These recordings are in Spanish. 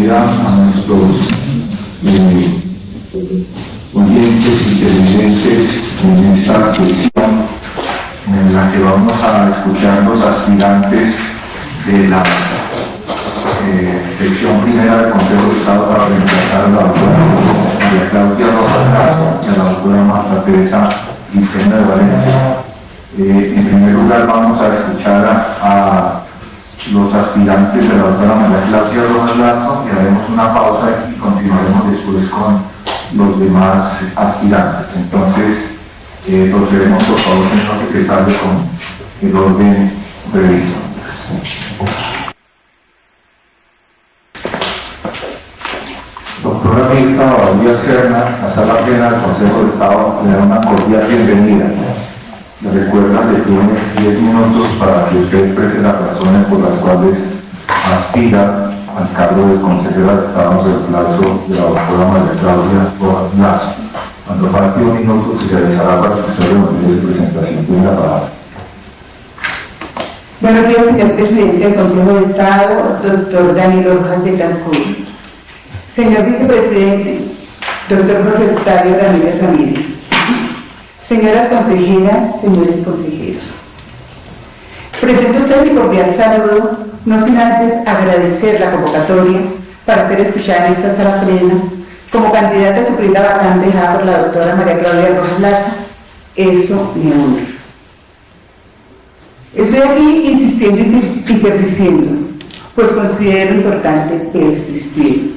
bienvenida a nuestros oyentes y televidentes en esta sesión en la que vamos a escuchar los aspirantes de la sección primera del Consejo de Estado para reemplazar a la doctora María Claudia Rojas Lazo y a la doctora Marta Teresa Vicena de Valencia. En primer lugar vamos a escuchar a los aspirantes de la doctora María Claudia Rojas Lazo y haremos una pausa y continuaremos después con los demás aspirantes. Entonces, procedemos por favor, señor secretario, con el orden previsto. Doctora Mirta Bobadilla Serna, la Sala Plena del Consejo de Estado, le da una cordial bienvenida. Le recuerda que tiene 10 minutos para que usted exprese las razones por las cuales aspira al cargo de consejera de Estado en reemplazo de la doctora María Claudia Rojas Lazo. Cuando falte un minuto se realizará para escuchar los motivos de presentación. Tiene la palabra. Buenos días, señor presidente del Consejo de Estado, doctor Danilo Rojas Betancourt. Señor vicepresidente, doctor Jorge Octavio Ramírez Ramírez. Señoras consejeras, señores consejeros. Presento a usted mi cordial saludo, no sin antes agradecer la convocatoria para ser escuchada en esta sala plena como candidata a suplir la vacante dejada por la doctora María Claudia Rojas Lazo. Eso me honra. Estoy aquí insistiendo y persistiendo, pues considero importante persistir.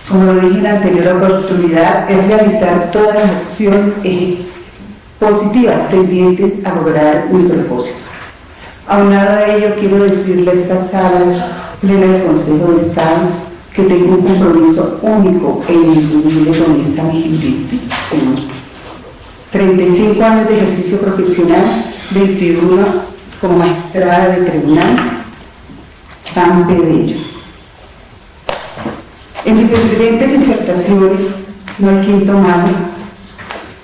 Como lo dije en la anterior oportunidad, es realizar todas las acciones positivas tendientes a lograr mi propósito. Aunado a ello, quiero decirle a esta sala plena del Consejo de Estado que tengo un compromiso único e ineludible con esta mi gente, señor. 35 años de ejercicio profesional, 21 como magistrada de tribunal, tan fe de ello. En mis diferentes disertaciones, no hay quinto malo,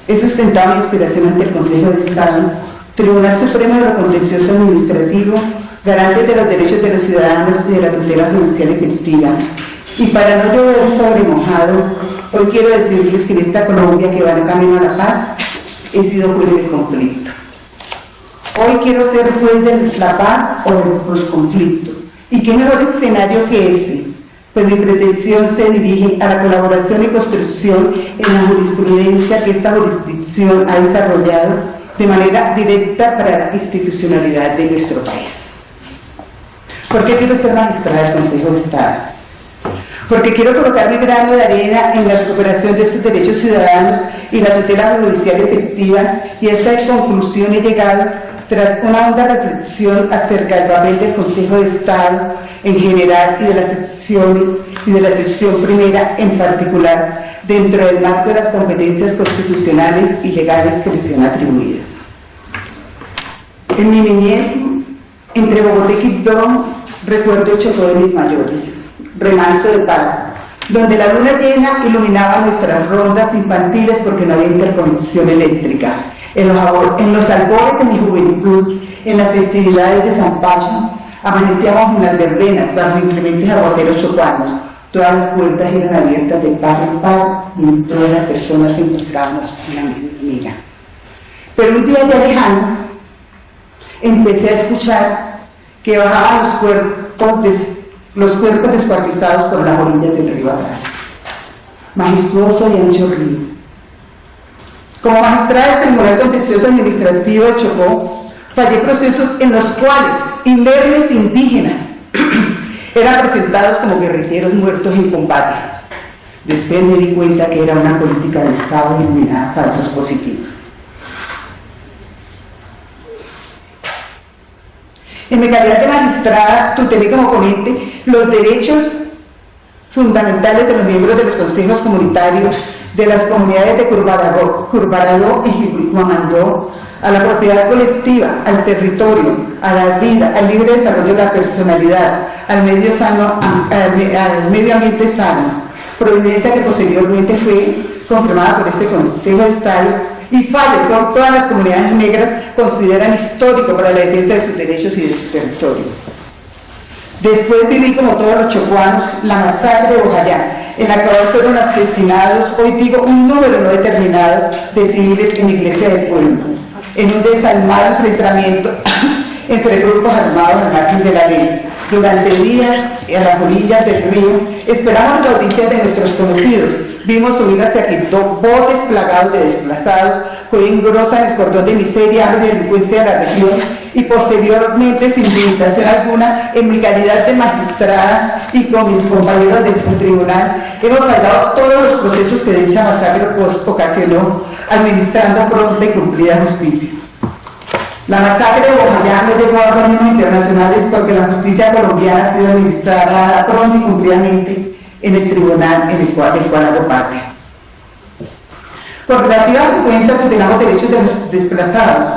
he sustentado mi inspiración ante el Consejo de Estado, Tribunal Supremo de lo Contencioso Administrativo, garante de los derechos de los ciudadanos y de la tutela judicial efectiva. Y para no llover sobre mojado, hoy quiero decirles que en esta Colombia que va en camino a la paz, he sido juez del conflicto. Hoy quiero ser juez de la paz o del posconflicto. ¿Y qué mejor escenario que este? Pues mi pretensión se dirige a la colaboración y construcción en la jurisprudencia que esta jurisdicción ha desarrollado de manera directa para la institucionalidad de nuestro país. ¿Por qué quiero ser magistrada del Consejo de Estado? Porque quiero colocar mi grano de arena en la recuperación de estos derechos ciudadanos y la tutela judicial efectiva, y a esta conclusión he llegado tras una honda reflexión acerca del papel del Consejo de Estado en general y de las secciones y de la sección primera en particular, dentro del marco de las competencias constitucionales y legales que les son atribuidas. En mi niñez, entre Bogotá y Quibdó, recuerdo el Chocó de mis mayores, remanso de paz, donde la luna llena iluminaba nuestras rondas infantiles porque no había interconexión eléctrica. En los albores de mi juventud, en las festividades de San Pacho, amanecíamos en las verbenas bajo inclementes aguaceros chocuanos. Todas las puertas eran abiertas de par en par y en todas las personas encontrábamos una amiga. Pero un día ya lejano, empecé a escuchar que bajaban los cuerpos descuartizados por las orillas del río Atrato. Majestuoso y ancho río. Como magistrada del Tribunal Contencioso Administrativo de Chocó, fallé procesos en los cuales inermes indígenas eran presentados como guerrilleros muertos en combate. Después me di cuenta que era una política de Estado denominada falsos positivos. En mi calidad de magistrada, tutelé como ponente los derechos fundamentales de los miembros de los consejos comunitarios de las comunidades de Curvarado y Guamandó, a la propiedad colectiva, al territorio, a la vida, al libre desarrollo de la personalidad, al medio medio ambiente sano, providencia que posteriormente fue confirmada por este Consejo de Estado y fallo que todas las comunidades negras consideran histórico para la defensa de sus derechos y de su territorio. Después viví, como todos los chocuanos, la masacre de Bojayá, en la que ahora fueron asesinados, hoy digo un número no determinado, de civiles en Iglesia del Pueblo, en un desalmado enfrentamiento entre grupos armados al margen de la ley. Durante días, a las orillas del río, esperamos las noticias de nuestros conocidos. Vimos subir hacia Quito botes plagados de desplazados, fue engrosa el cordón de miseria, hambre y delincuencia de la región, y posteriormente, sin limitación alguna, en mi calidad de magistrada y con mis compañeros del tribunal, hemos fallado todos los procesos que dicha masacre ocasionó, administrando pronta y cumplida justicia. La masacre de Bojayá no llegó a organismos internacionales porque la justicia colombiana ha sido administrada pronto y cumplidamente en el tribunal en el cual hago parte. Por relativa frecuencia tutelamos derechos de los desplazados.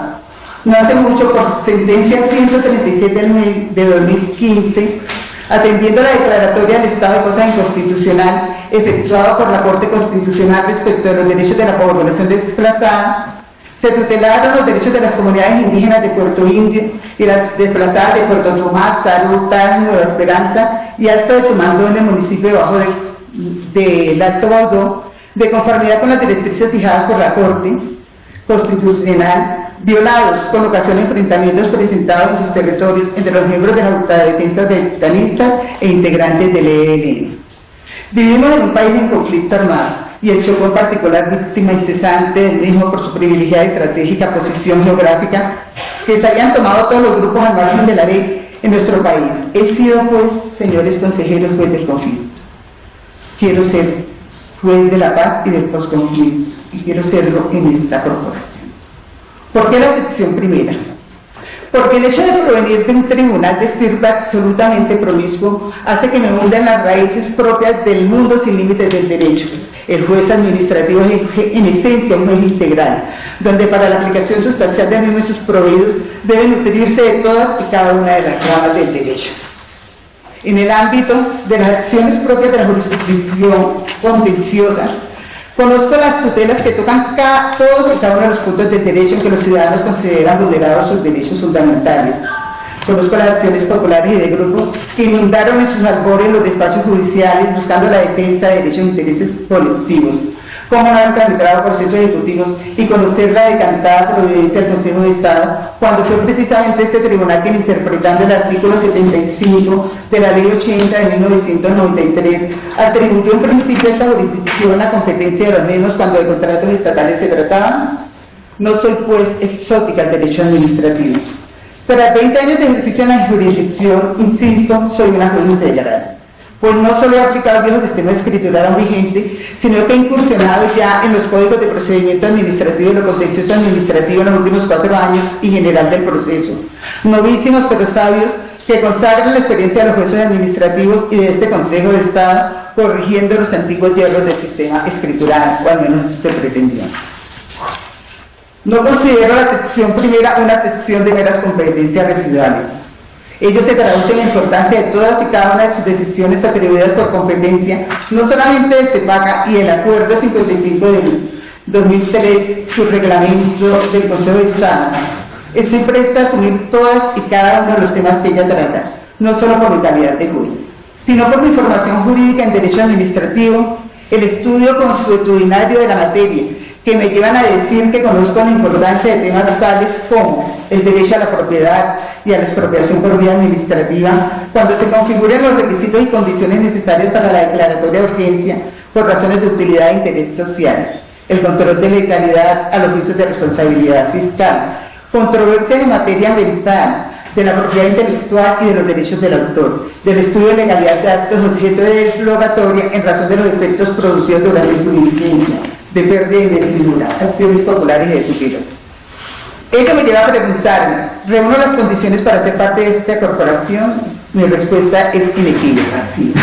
No hace mucho, por sentencia 137 de 2015, atendiendo a la declaratoria del estado de cosas inconstitucional efectuada por la Corte Constitucional respecto de los derechos de la población desplazada, se tutelaron los derechos de las comunidades indígenas de Puerto Indio y las desplazadas de Puerto Tomás, Saruta, Nueva Esperanza y Alto de Tumandó en el municipio de Bajo del Alto Baudó, de conformidad con las directrices fijadas por la Corte Constitucional, violados con ocasión de enfrentamientos presentados en sus territorios entre los miembros de la Junta de Defensa de Tanistas e integrantes del ELN. Vivimos en un país en conflicto armado, y el Chocó en particular víctima incesante del mismo por su privilegiada y estratégica posición geográfica, que se habían tomado todos los grupos al margen de la ley en nuestro país. He sido, pues, señores consejeros, juez del conflicto. Quiero ser juez de la paz y del posconflicto, y quiero serlo en esta corporación. ¿Por qué la sección primera? Porque el hecho de provenir de un tribunal de estirpe absolutamente promiscuo hace que me hunda en las raíces propias del mundo sin límites del derecho. El juez administrativo es en esencia un juez integral, donde para la aplicación sustancial del mismo y sus proveídos debe nutrirse de todas y cada una de las ramas del derecho. En el ámbito de las acciones propias de la jurisdicción contenciosa, conozco las tutelas que tocan todos y cada uno de los puntos del derecho en que los ciudadanos consideran vulnerados sus derechos fundamentales. Conozco las acciones populares y de grupos que inundaron en sus albores los despachos judiciales buscando la defensa de derechos e intereses colectivos, cómo no han tramitado procesos ejecutivos y conocer la decantada providencia del Consejo de Estado, cuando fue precisamente este tribunal quien, interpretando el artículo 75 de la Ley 80 de 1993, atribuyó en principio a esta jurisdicción la competencia de los mismos cuando de contratos estatales se trataba. No soy, pues, exótica al derecho administrativo. Tras 20 años de ejercicio en la jurisdicción, insisto, soy una juez integral, pues no solo he aplicado el viejo sistema escritural aún vigente, sino que he incursionado ya en los códigos de procedimiento administrativo y lo contencioso administrativo en los últimos 4 años y general del proceso. Novísimos pero sabios que consagran la experiencia de los jueces administrativos y de este Consejo de Estado, corrigiendo los antiguos hierros del sistema escritural, o al menos eso se pretendía. No considero la sección primera una sección de meras competencias residuales. Ello se traduce en la importancia de todas y cada una de sus decisiones atribuidas por competencia, no solamente del CEPACA y el Acuerdo 55 del 2003, su reglamento del Consejo de Estado. Estoy presta a asumir todas y cada uno de los temas que ella trata, no solo por mi calidad de juez, sino por mi formación jurídica en Derecho Administrativo, el estudio consuetudinario de la materia, que me llevan a decir que conozco la importancia de temas tales como el derecho a la propiedad y a la expropiación por vía administrativa, cuando se configuren los requisitos y condiciones necesarias para la declaratoria de urgencia por razones de utilidad e interés social, el control de legalidad a los juicios de responsabilidad fiscal, controversias en materia ambiental, de la propiedad intelectual y de los derechos del autor, del estudio de legalidad de actos objeto de deslogatoria en razón de los efectos producidos durante su diligencia, de pérdida de investidura, acciones populares y de tutelas. Ello me lleva a preguntarme, ¿reúno las condiciones para ser parte de esta corporación? Mi respuesta es inequívoca, sí.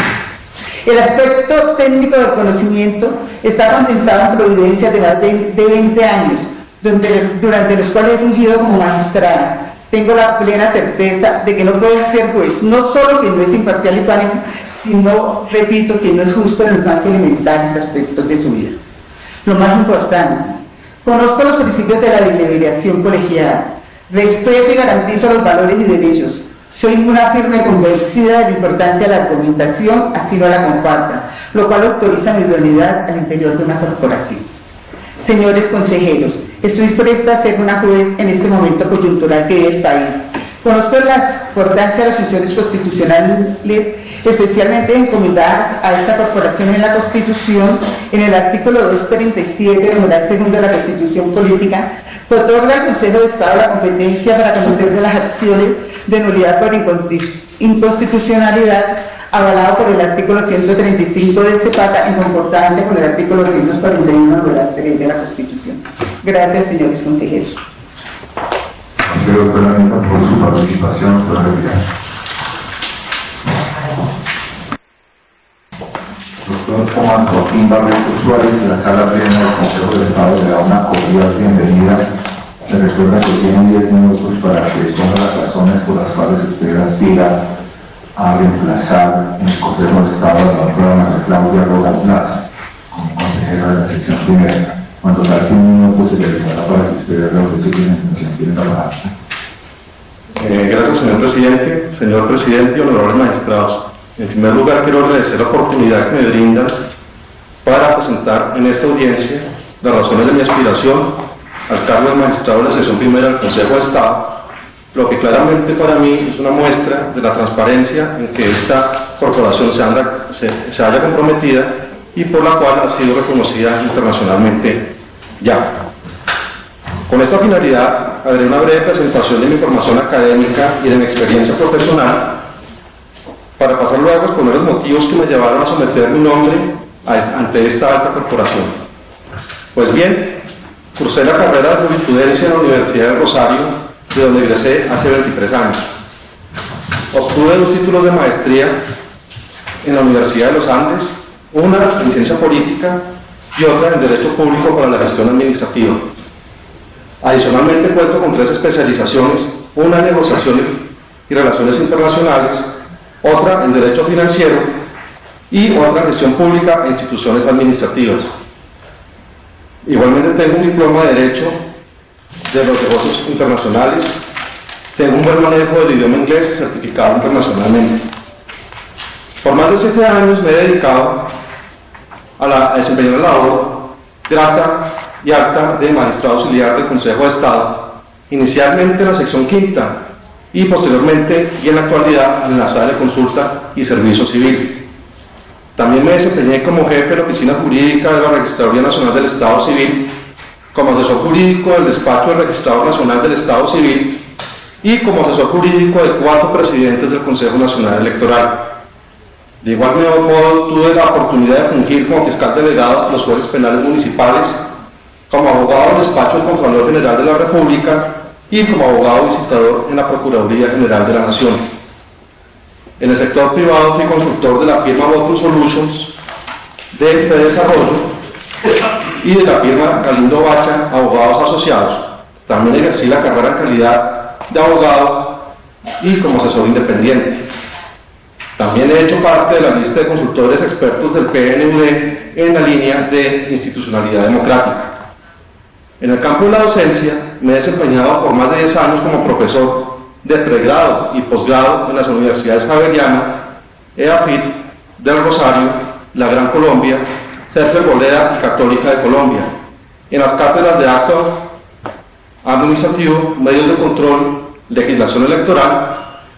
El aspecto técnico del conocimiento está condensado en providencias de más de 20 años, durante los cuales he fungido como magistrada. Tengo la plena certeza de que no puede ser juez, no solo que no es imparcial y pánico, sino, repito, que no es justo en los más elementales aspectos de su vida. Lo más importante, conozco los principios de la deliberación colegiada, respeto y garantizo los valores y derechos, Soy una firme convencida de la importancia de la argumentación, así no la comparta, lo cual autoriza mi idoneidad al interior de una corporación. Señores consejeros, estoy presta a ser una juez en este momento coyuntural que vive el país. Conozco la importancia de las funciones constitucionales, especialmente encomendadas a esta corporación en la Constitución, en el artículo 237, numeral segundo de la Constitución Política, que otorga al Consejo de Estado la competencia para conocer de las acciones de nulidad por inconstitucionalidad, avalado por el artículo 135 del CEPATA en concordancia con el artículo 241, numeral 3 de la Constitución. Gracias, señores consejeros. Consejero Peronista, por su participación, por retirar. Doctor Juan Joaquín Barreto Suárez, de la Sala Plena del Consejo de Estado, le da una cordial bienvenida. Le recuerda que tiene 10 minutos para que exponga las razones por las cuales usted aspira a reemplazar en el Consejo de Estado a la doctora María Claudia Rojas Blas como consejera de la sección primera. Cuando saque un minuto se le avisará para que usted vea lo que tiene intención de trabajar. Gracias, señor presidente y honorables magistrados. En primer lugar, quiero agradecer la oportunidad que me brindan para presentar en esta audiencia las razones de mi aspiración al cargo de magistrado de la sección primera del Consejo de Estado, lo que claramente para mí es una muestra de la transparencia en que esta corporación se haya comprometida y por la cual ha sido reconocida internacionalmente ya. Con esta finalidad, haré una breve presentación de mi formación académica y de mi experiencia profesional, para pasar luego a exponer los motivos que me llevaron a someter mi nombre ante esta alta corporación. Pues bien, cursé la carrera de jurisprudencia en la Universidad del Rosario, de donde egresé hace 23 años. Obtuve 2 títulos de maestría en la Universidad de los Andes, una en Ciencia Política y otra en Derecho Público para la Gestión Administrativa. Adicionalmente cuento con 3 especializaciones, una en Negociaciones y Relaciones Internacionales, otra en Derecho Financiero y otra en Gestión Pública e Instituciones Administrativas. Igualmente tengo un diploma de Derecho de los Negocios Internacionales, tengo un buen manejo del idioma inglés certificado internacionalmente. Por más de 7 años me he dedicado a desempeñar la labor grata y alta de magistrado auxiliar del Consejo de Estado, inicialmente en la sección quinta y posteriormente y en la actualidad en la sala de consulta y servicio civil. También me desempeñé como jefe de la Oficina Jurídica de la Registraduría Nacional del Estado Civil, como asesor jurídico del Despacho del Registrador Nacional del Estado Civil y como asesor jurídico de 4 presidentes del Consejo Nacional Electoral. De igual modo, tuve la oportunidad de fungir como fiscal delegado de los jueces penales municipales, como abogado del Despacho del Contralor General de la República y como abogado visitador en la Procuraduría General de la Nación. En el sector privado fui consultor de la firma Votum Solutions, de Desarrollo y de la firma Galindo Bacha, Abogados Asociados. También ejercí la carrera en calidad de abogado y como asesor independiente. También he hecho parte de la lista de consultores expertos del PNUD en la línea de institucionalidad democrática. En el campo de la docencia me he desempeñado por más de 10 años como profesor de pregrado y posgrado en las universidades Javeriana, EAFIT, del Rosario, La Gran Colombia, Sergio Arboleda y Católica de Colombia, en las cátedras de acto administrativo, medios de control, legislación electoral,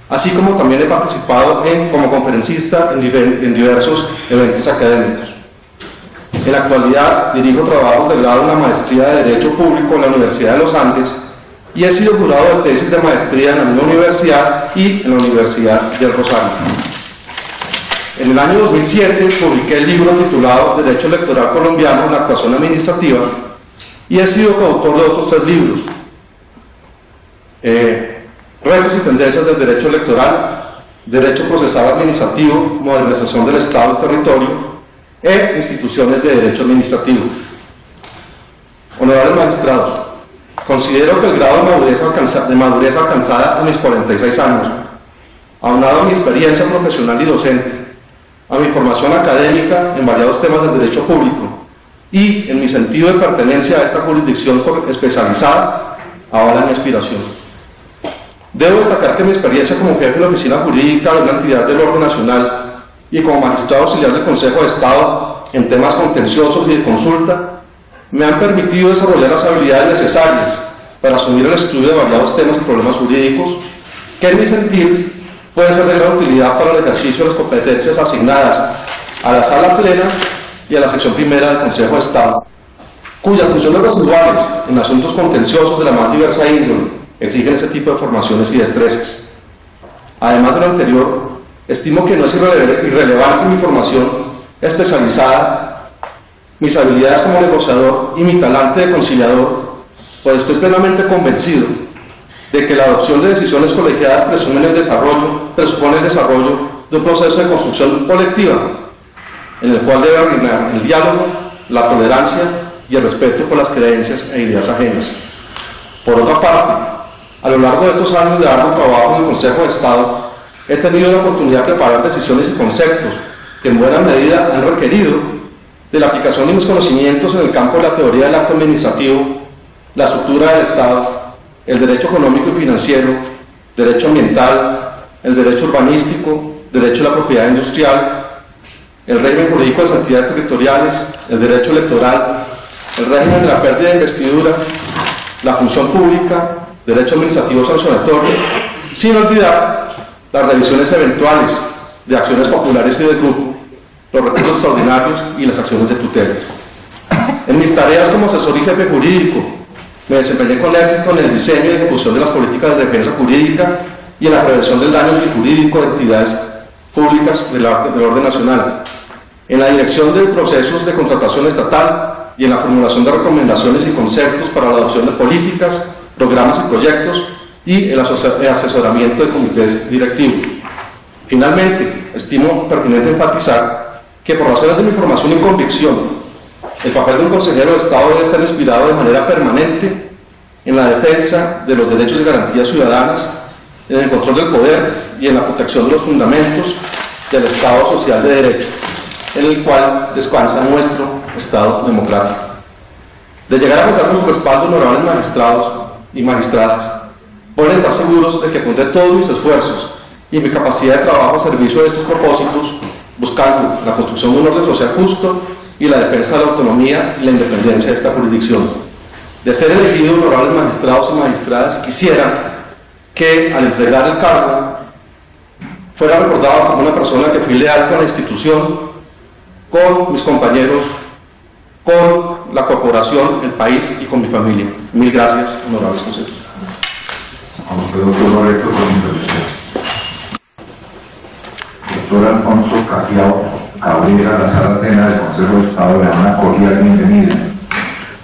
así como también he participado como conferencista en diversos eventos académicos. En la actualidad dirijo trabajos de grado en la maestría de Derecho Público en la Universidad de los Andes y he sido jurado de tesis de maestría en la misma universidad y en la Universidad del Rosario. En el año 2007 publiqué el libro titulado Derecho Electoral Colombiano en la Actuación Administrativa y he sido coautor de otros 3 libros. Retos y tendencias del derecho electoral, derecho procesal administrativo, modernización del Estado y territorio, e instituciones de derecho administrativo. Honorables magistrados, considero que el grado de madurez alcanzada a mis 46 años, aunado a mi experiencia profesional y docente, a mi formación académica en variados temas del derecho público y en mi sentido de pertenencia a esta jurisdicción especializada, avala mi aspiración. Debo destacar que mi experiencia como jefe de la oficina jurídica de una entidad del orden nacional y como magistrado auxiliar del Consejo de Estado en temas contenciosos y de consulta me han permitido desarrollar las habilidades necesarias para asumir el estudio de variados temas y problemas jurídicos que, en mi sentir, pueden ser de gran utilidad para el ejercicio de las competencias asignadas a la Sala Plena y a la sección primera del Consejo de Estado, cuyas funciones residuales en asuntos contenciosos de la más diversa índole exigen ese tipo de formaciones y destrezas. Además de lo anterior, estimo que no es irrelevante mi formación especializada, mis habilidades como negociador y mi talante de conciliador, pues estoy plenamente convencido de que la adopción de decisiones colegiadas presupone el desarrollo de un proceso de construcción colectiva, en el cual debe reinar el diálogo, la tolerancia y el respeto por las creencias e ideas ajenas. Por otra parte, a lo largo de estos años de arduo trabajo en el Consejo de Estado, he tenido la oportunidad de preparar decisiones y conceptos que en buena medida han requerido de la aplicación de mis conocimientos en el campo de la teoría del acto administrativo, la estructura del Estado, el derecho económico y financiero, derecho ambiental, el derecho urbanístico, derecho a la propiedad industrial, el régimen jurídico de las entidades territoriales, el derecho electoral, el régimen de la pérdida de investidura, la función pública, derecho administrativo sancionatorio, sin olvidar las revisiones eventuales de acciones populares y de grupo, los recursos extraordinarios y las acciones de tutela. En mis tareas como asesor y jefe jurídico, me desempeñé con éxito en el diseño y ejecución de las políticas de defensa jurídica y en la prevención del daño jurídico de entidades públicas del orden nacional, en la dirección de procesos de contratación estatal y en la formulación de recomendaciones y conceptos para la adopción de políticas, programas y proyectos y el asesoramiento de comités directivos. Finalmente, estimo pertinente enfatizar que por razones de mi formación y convicción, el papel de un consejero de Estado debe estar inspirado de manera permanente en la defensa de los derechos y garantías ciudadanas, en el control del poder y en la protección de los fundamentos del Estado social de derecho, en el cual descansa nuestro Estado democrático. De llegar a contar con su respaldo, honorables magistrados y magistradas, pueden estar seguros de que pondré todos mis esfuerzos y mi capacidad de trabajo a servicio de estos propósitos, buscando la construcción de un orden social justo y la defensa de la autonomía y la independencia de esta jurisdicción. De ser elegidos, honorables magistrados y magistradas, quisiera que al entregar el cargo fuera recordado como una persona que fui leal con la institución, con mis compañeros, con la corporación, el país y con mi familia. Mil gracias, honorables consejeros. A usted, doctor Loreto, por su intervención. Doctor Alfonso Cajiao Cabrera, la Sala Plena del Consejo de Estado, le da una cordial bienvenida.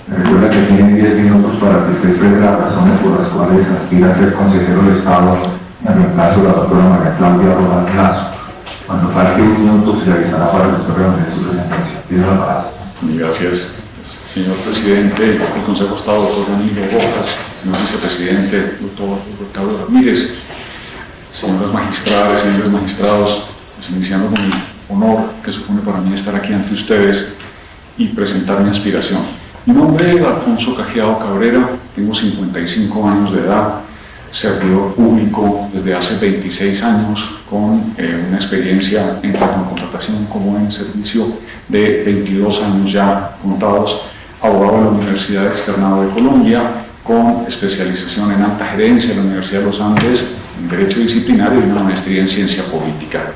Recuerda que tiene 10 minutos para que usted exprese las razones por las cuales aspira a ser consejero de Estado en reemplazo de la doctora María Claudia Rojas Lazo. Cuando falte un minuto, se realizará para que usted reúne su presentación. Tiene la palabra. Gracias, señor presidente del Consejo de Estado, doctor Danilo Rojas, señor vicepresidente, doctor Octavio Ramírez, señoras magistradas, señores magistrados, pues iniciando con el honor que supone para mí estar aquí ante ustedes y presentar mi aspiración. Mi nombre es Alfonso Cajiao Cabrera, tengo 55 años de edad, servidor público desde hace 26 años, con una experiencia en tanto en contratación como en servicio de 22 años ya contados, abogado de la Universidad Externado de Colombia, con especialización en alta gerencia de la Universidad de los Andes, en Derecho Disciplinario y una maestría en Ciencia Política.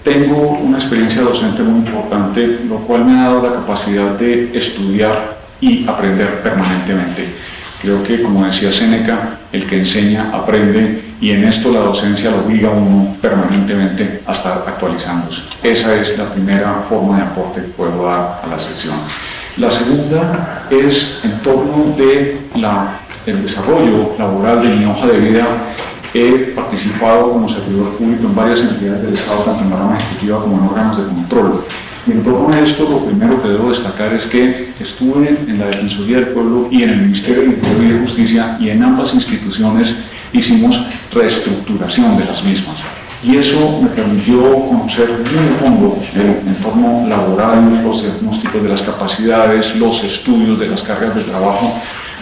Tengo una experiencia docente muy importante, lo cual me ha dado la capacidad de estudiar y aprender permanentemente. Creo que, como decía Séneca, el que enseña aprende, y en esto la docencia lo obliga a uno permanentemente a estar actualizándose. Esa es la primera forma de aporte que puedo dar a la sección. La segunda es en torno del desarrollo laboral de mi hoja de vida. He participado como servidor público en varias entidades del Estado, tanto en la rama ejecutiva como en órganos de control. Y en torno a esto, lo primero que debo destacar es que estuve en la Defensoría del Pueblo y en el Ministerio del Interior y de Justicia, y en ambas instituciones hicimos reestructuración de las mismas. Y eso me permitió conocer muy a fondo el entorno laboral, los diagnósticos de las capacidades, los estudios de las cargas de trabajo,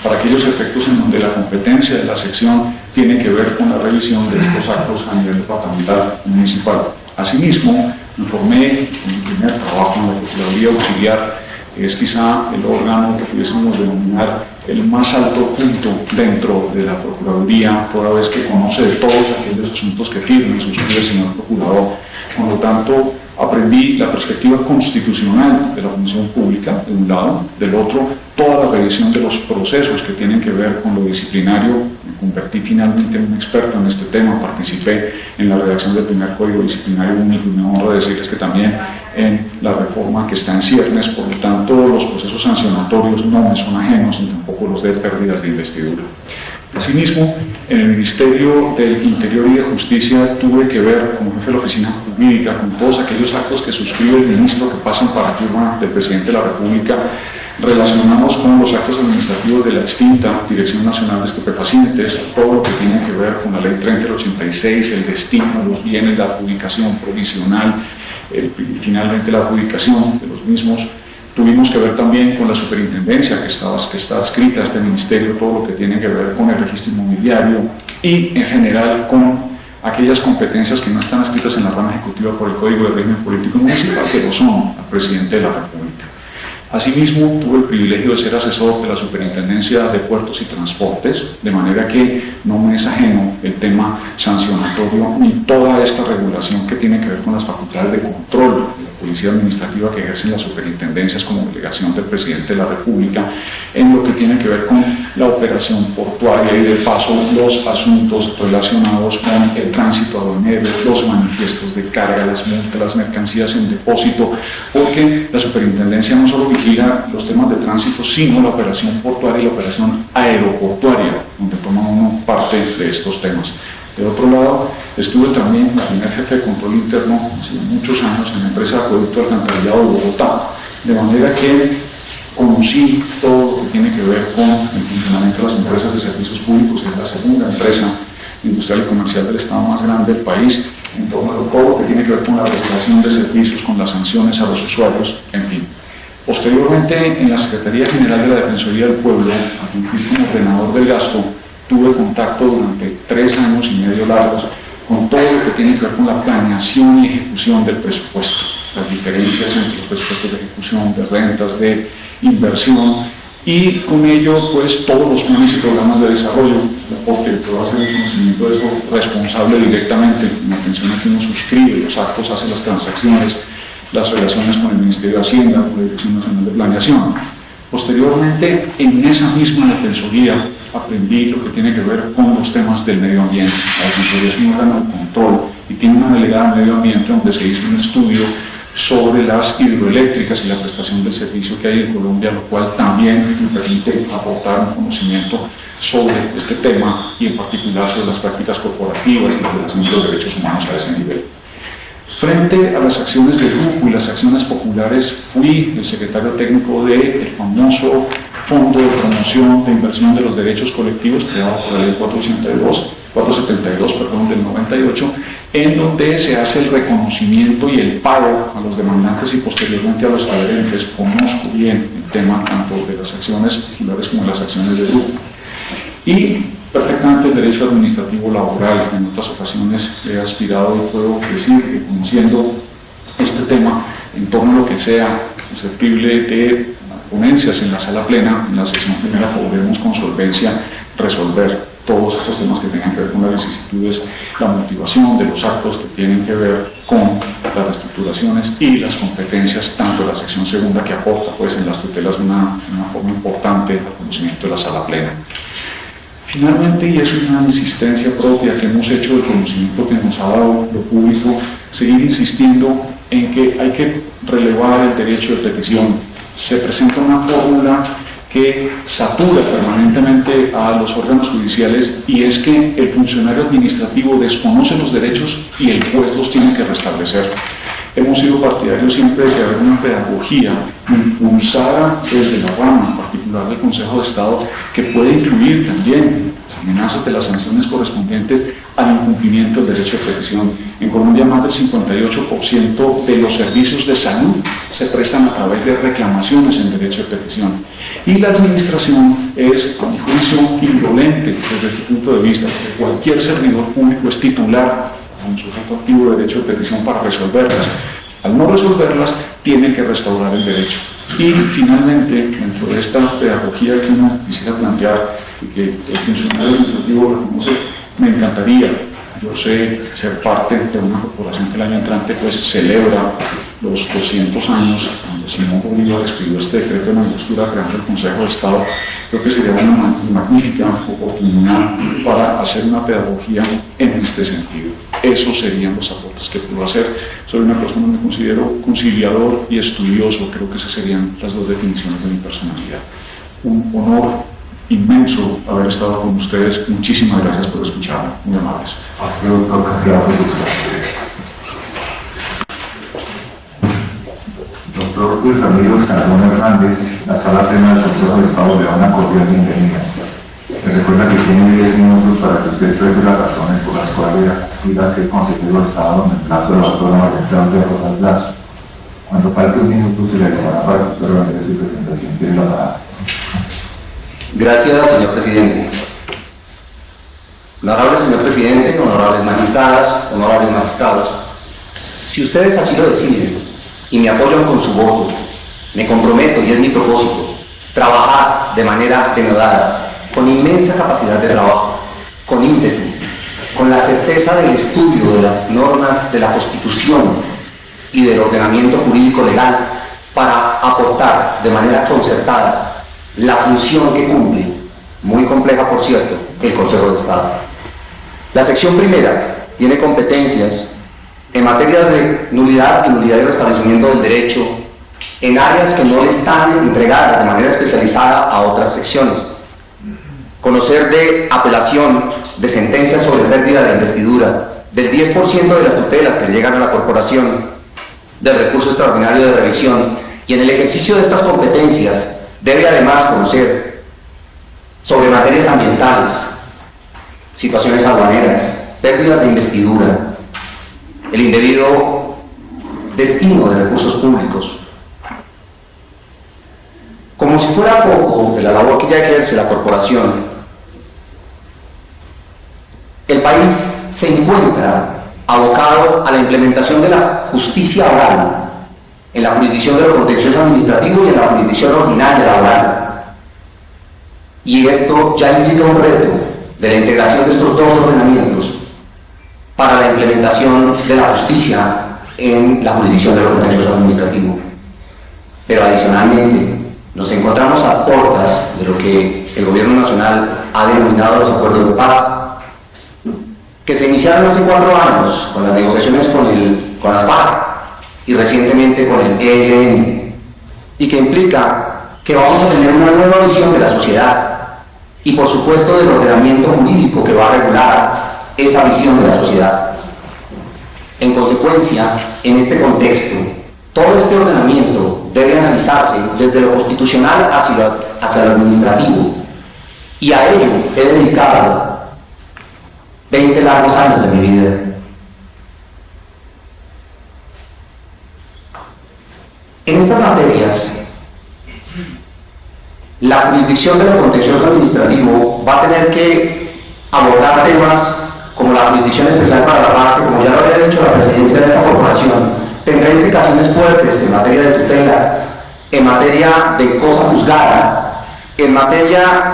para aquellos efectos en donde la competencia de la sección tiene que ver con la revisión de estos actos a nivel departamental y municipal. Asimismo, me formé en mi primer trabajo en la Procuraduría Auxiliar, que es quizá el órgano que pudiésemos denominar el más alto punto dentro de la Procuraduría, toda vez que conoce de todos aquellos asuntos que firma y suscribe el señor Procurador. Por lo tanto, aprendí la perspectiva constitucional de la función pública, de un lado, del otro, toda la revisión de los procesos que tienen que ver con lo disciplinario. Me convertí finalmente en un experto en este tema, participé en la redacción del primer Código Disciplinario Único y me honra decirles que también en la reforma que está en ciernes. Por lo tanto, los procesos sancionatorios no me son ajenos, ni tampoco los de pérdidas de investidura. Asimismo, en el Ministerio del Interior y de Justicia tuve que ver como jefe de la oficina jurídica con todos aquellos actos que suscribe el ministro que pasan para firma del presidente de la República relacionados con los actos administrativos de la extinta Dirección Nacional de Estupefacientes, todo lo que tiene que ver con la Ley 3086, el destino, los bienes, la adjudicación provisional, finalmente la adjudicación de los mismos. Tuvimos que ver también con la superintendencia que está adscrita a este ministerio, todo lo que tiene que ver con el registro inmobiliario y en general con aquellas competencias que no están adscritas en la rama ejecutiva por el Código de Régimen Político Municipal, que lo son al presidente de la República. Asimismo, tuve el privilegio de ser asesor de la Superintendencia de Puertos y Transportes, de manera que no me es ajeno el tema sancionatorio ni toda esta regulación que tiene que ver con las facultades de control de la Policía Administrativa que ejercen las superintendencias como delegación del presidente de la República, en lo que tiene que ver con la operación portuaria y de paso los asuntos relacionados con el tránsito aduanero, los manifiestos de carga, las multas, las mercancías en depósito, porque la superintendencia no solo vigila los temas de tránsito, sino la operación portuaria y la operación aeroportuaria, donde toma uno parte de estos temas. De otro lado, estuve también la primer jefe de control interno hace muchos años en la empresa de acueducto de alcantarillado de Bogotá, de manera que conocí todo lo que tiene que ver con el funcionamiento de las empresas de servicios públicos. Es la segunda empresa industrial y comercial del Estado más grande del país, en torno a todo lo que tiene que ver con la regulación de servicios, con las sanciones a los usuarios, en fin. Posteriormente, en la Secretaría General de la Defensoría del Pueblo, a fungir como ordenador del gasto, tuve contacto durante 3 años y medio largos con todo lo que tiene que ver con la planeación y ejecución del presupuesto, las diferencias entre los presupuestos de ejecución, de rentas, de inversión, y con ello, pues, todos los planes y programas de desarrollo, porque puedo hacer el conocimiento de eso responsable directamente, en atención a que uno suscribe los actos, hace las transacciones, las relaciones con el Ministerio de Hacienda, con la Dirección Nacional de Planeación. Posteriormente, en esa misma defensoría, aprendí lo que tiene que ver con los temas del medio ambiente. La defensoría es un órgano de control y tiene una delegada de medio ambiente donde se hizo un estudio sobre las hidroeléctricas y la prestación del servicio que hay en Colombia, lo cual también me permite aportar un conocimiento sobre este tema y en particular sobre las prácticas corporativas y la violación de los derechos humanos a ese nivel. Frente a las acciones de grupo y las acciones populares, fui el secretario técnico del famoso Fondo de Promoción de Inversión de los Derechos Colectivos, creado por la Ley 472 del 98, en donde se hace el reconocimiento y el pago a los demandantes y posteriormente a los adherentes. Conozco bien el tema tanto de las acciones populares como de las acciones de grupo. Y perfectamente el derecho administrativo laboral. En otras ocasiones he aspirado y puedo decir que conociendo este tema en torno a lo que sea susceptible de ponencias en la sala plena, en la sección primera podremos con solvencia resolver todos estos temas que tengan que ver con las vicisitudes, la motivación de los actos que tienen que ver con las reestructuraciones y las competencias tanto de la sección segunda, que aporta pues en las tutelas una forma importante al conocimiento de la sala plena. Finalmente, y es una insistencia propia que hemos hecho del conocimiento que nos ha dado lo público, seguir insistiendo en que hay que relevar el derecho de petición. Se presenta una fórmula que satura permanentemente a los órganos judiciales, y es que el funcionario administrativo desconoce los derechos y el juez los tiene que restablecer. Hemos sido partidarios siempre de que haya una pedagogía impulsada desde la rama, en particular del Consejo de Estado, que puede incluir también amenazas de las sanciones correspondientes al incumplimiento del derecho de petición. En Colombia, más del 58% de los servicios de salud se prestan a través de reclamaciones en derecho de petición. Y la administración es, a mi juicio, indolente desde este punto de vista. Cualquier servidor público es titular a un sujeto activo de derecho de petición para resolverlas. Al no resolverlas, tiene que restaurar el derecho. Y finalmente, dentro de esta pedagogía que uno quisiera plantear y que el funcionario administrativo reconoce, me encantaría, yo sé, ser parte de una corporación que el año entrante pues celebra los 200 años cuando Simón Bolívar escribió este decreto de Angostura creando el Consejo de Estado. Creo que sería una magnífica oportunidad para hacer una pedagogía en este sentido. Esos serían los aportes que puedo hacer. Soy una persona que me considero conciliador y estudioso. Creo que esas serían las dos definiciones de mi personalidad. Un honor inmenso haber estado con ustedes. Muchísimas gracias por escucharme. Muy amables. Doctor Luis Ramiro Escalón Hernández, la Sala Plena del Consejo de Estado le da una cordial bienvenida. Se recuerda que tiene 10 minutos para que usted exprese las razones por las cuales aspira a ser consejero de Estado en el plazo de la doctora María Claudia Rosas Lazo. Cuando falte un minuto se le avisará para que usted organice su presentación. Tiene la palabra. Gracias, señor presidente. Honorable señor presidente, honorables magistradas, honorables magistrados, si ustedes así lo deciden y me apoyan con su voto, me comprometo, y es mi propósito, trabajar de manera denodada, con inmensa capacidad de trabajo, con ímpetu, con la certeza del estudio de las normas de la Constitución y del ordenamiento jurídico legal para aportar de manera concertada la función que cumple, muy compleja por cierto, el Consejo de Estado. La sección primera tiene competencias en materias de nulidad y restablecimiento del derecho en áreas que no le están entregadas de manera especializada a otras secciones. Conocer de apelación de sentencias sobre pérdida de investidura, del 10% de las tutelas que llegan a la corporación, del recurso extraordinario de revisión, y en el ejercicio de estas competencias debe además conocer sobre materias ambientales, situaciones aduaneras, pérdidas de investidura, el indebido destino de recursos públicos. Como si fuera poco de la labor que ya ejerce la corporación, el país se encuentra abocado a la implementación de la justicia oral en la jurisdicción de lo contencioso administrativo y en la jurisdicción ordinaria laboral. Y esto ya implica un reto de la integración de estos dos ordenamientos para la implementación de la justicia en la jurisdicción de lo contencioso administrativo. Pero adicionalmente, nos encontramos a portas de lo que el Gobierno Nacional ha denominado los acuerdos de paz, que se iniciaron hace 4 años con las negociaciones con las FARC y recientemente con el ELN, y que implica que vamos a tener una nueva visión de la sociedad y por supuesto del ordenamiento jurídico que va a regular esa visión de la sociedad. En consecuencia, en este contexto, todo este ordenamiento debe analizarse desde lo constitucional hacia lo administrativo, y a ello he dedicado 20 largos años de mi vida. En estas materias, la jurisdicción de lo contencioso administrativo va a tener que abordar temas como la Jurisdicción Especial para la Paz, que como ya lo había dicho la presidencia de esta corporación, tendrá implicaciones fuertes en materia de tutela, en materia de cosa juzgada, en materia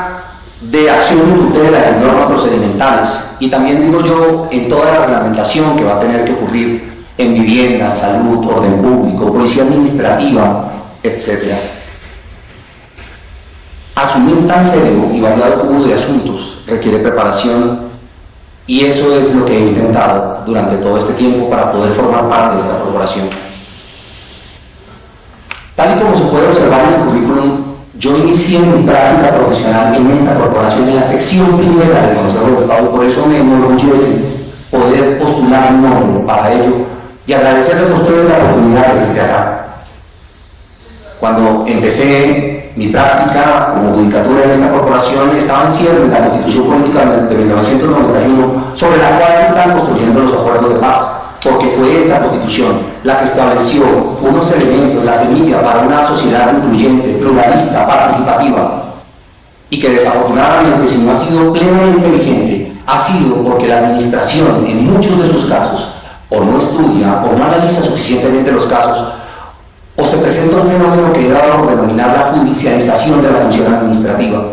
de acción de tutela en normas procedimentales, y también digo yo en toda la reglamentación que va a tener que ocurrir en vivienda, salud, orden público, policía administrativa, etc. Asumir tan serio y variado cúmulo de asuntos requiere preparación, y eso es lo que he intentado durante todo este tiempo para poder formar parte de esta corporación. Tal y como se puede observar en el currículum, yo inicié mi práctica profesional en esta corporación, en la sección primera del Consejo de Estado, por eso me enorgullece poder postular un nombre para ello y agradecerles a ustedes la oportunidad de que esté acá. Cuando empecé mi práctica como judicatura en esta corporación estaba en ciernes de la Constitución Política de 1991, sobre la cual se están construyendo los acuerdos de paz, porque fue esta Constitución la que estableció unos elementos, la semilla para una sociedad incluyente, pluralista, participativa, y que desafortunadamente, si no ha sido plenamente vigente, ha sido porque la administración, en muchos de sus casos, o no estudia o no analiza suficientemente los casos, o se presenta un fenómeno que he dado por denominar la judicialización de la función administrativa,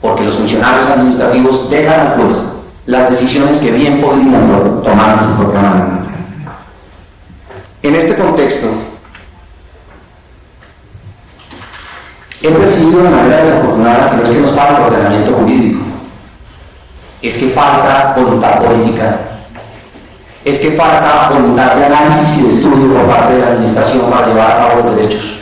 porque los funcionarios administrativos dejan al juez las decisiones que bien podrían tomar en su propia mano. En este contexto, he percibido de manera desafortunada que no es que nos falta ordenamiento jurídico, es que falta voluntad política, es que falta voluntad de análisis y de estudio por parte de la administración para llevar a cabo los derechos.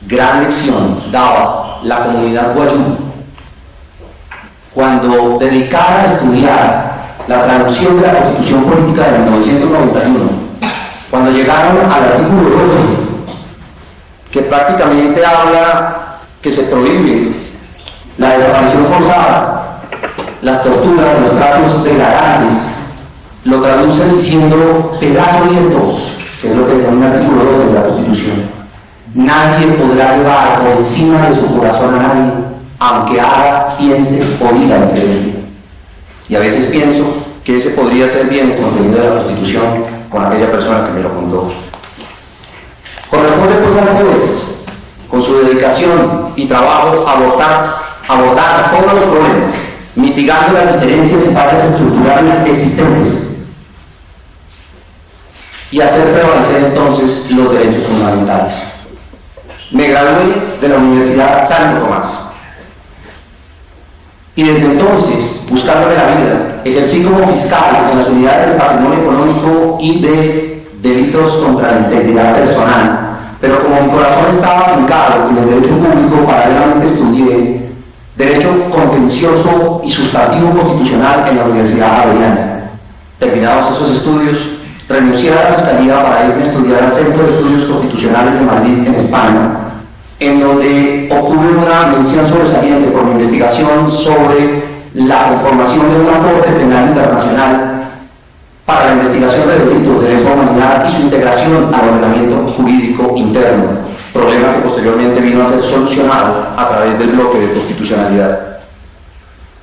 Gran lección daba la comunidad guayú cuando, dedicada a estudiar la traducción de la Constitución Política de 1991, cuando llegaron al artículo 12, que prácticamente habla que se prohíbe la desaparición forzada, las torturas, los tratos degradantes, lo traduce diciendo pedazo 10.2, que es lo que denomina el artículo 12 de la Constitución. Nadie podrá llevar por encima de su corazón a nadie, aunque haga, piense o diga diferente. Y a veces pienso que ese podría ser bien el contenido de la Constitución con aquella persona que me lo contó. Corresponde pues al juez, con su dedicación y trabajo, abordar todos los problemas, mitigando las diferencias y fallas estructurales existentes, y hacer prevalecer entonces los derechos fundamentales. Me gradué de la Universidad Santo Tomás, y desde entonces, buscándome la vida, ejercí como fiscal en las unidades de patrimonio económico y de delitos contra la integridad personal, pero como mi corazón estaba afincado en el derecho público, paralelamente estudié Derecho Contencioso y Sustantivo Constitucional en la Universidad Javeriana. Terminados esos estudios, renuncié a la Fiscalía para irme a estudiar al Centro de Estudios Constitucionales de Madrid, en España, en donde obtuve una mención sobresaliente por mi investigación sobre la conformación de una Corte Penal Internacional para la investigación de delitos de lesa humanidad y su integración al ordenamiento jurídico interno, problema que posteriormente vino a ser solucionado a través del bloque de constitucionalidad.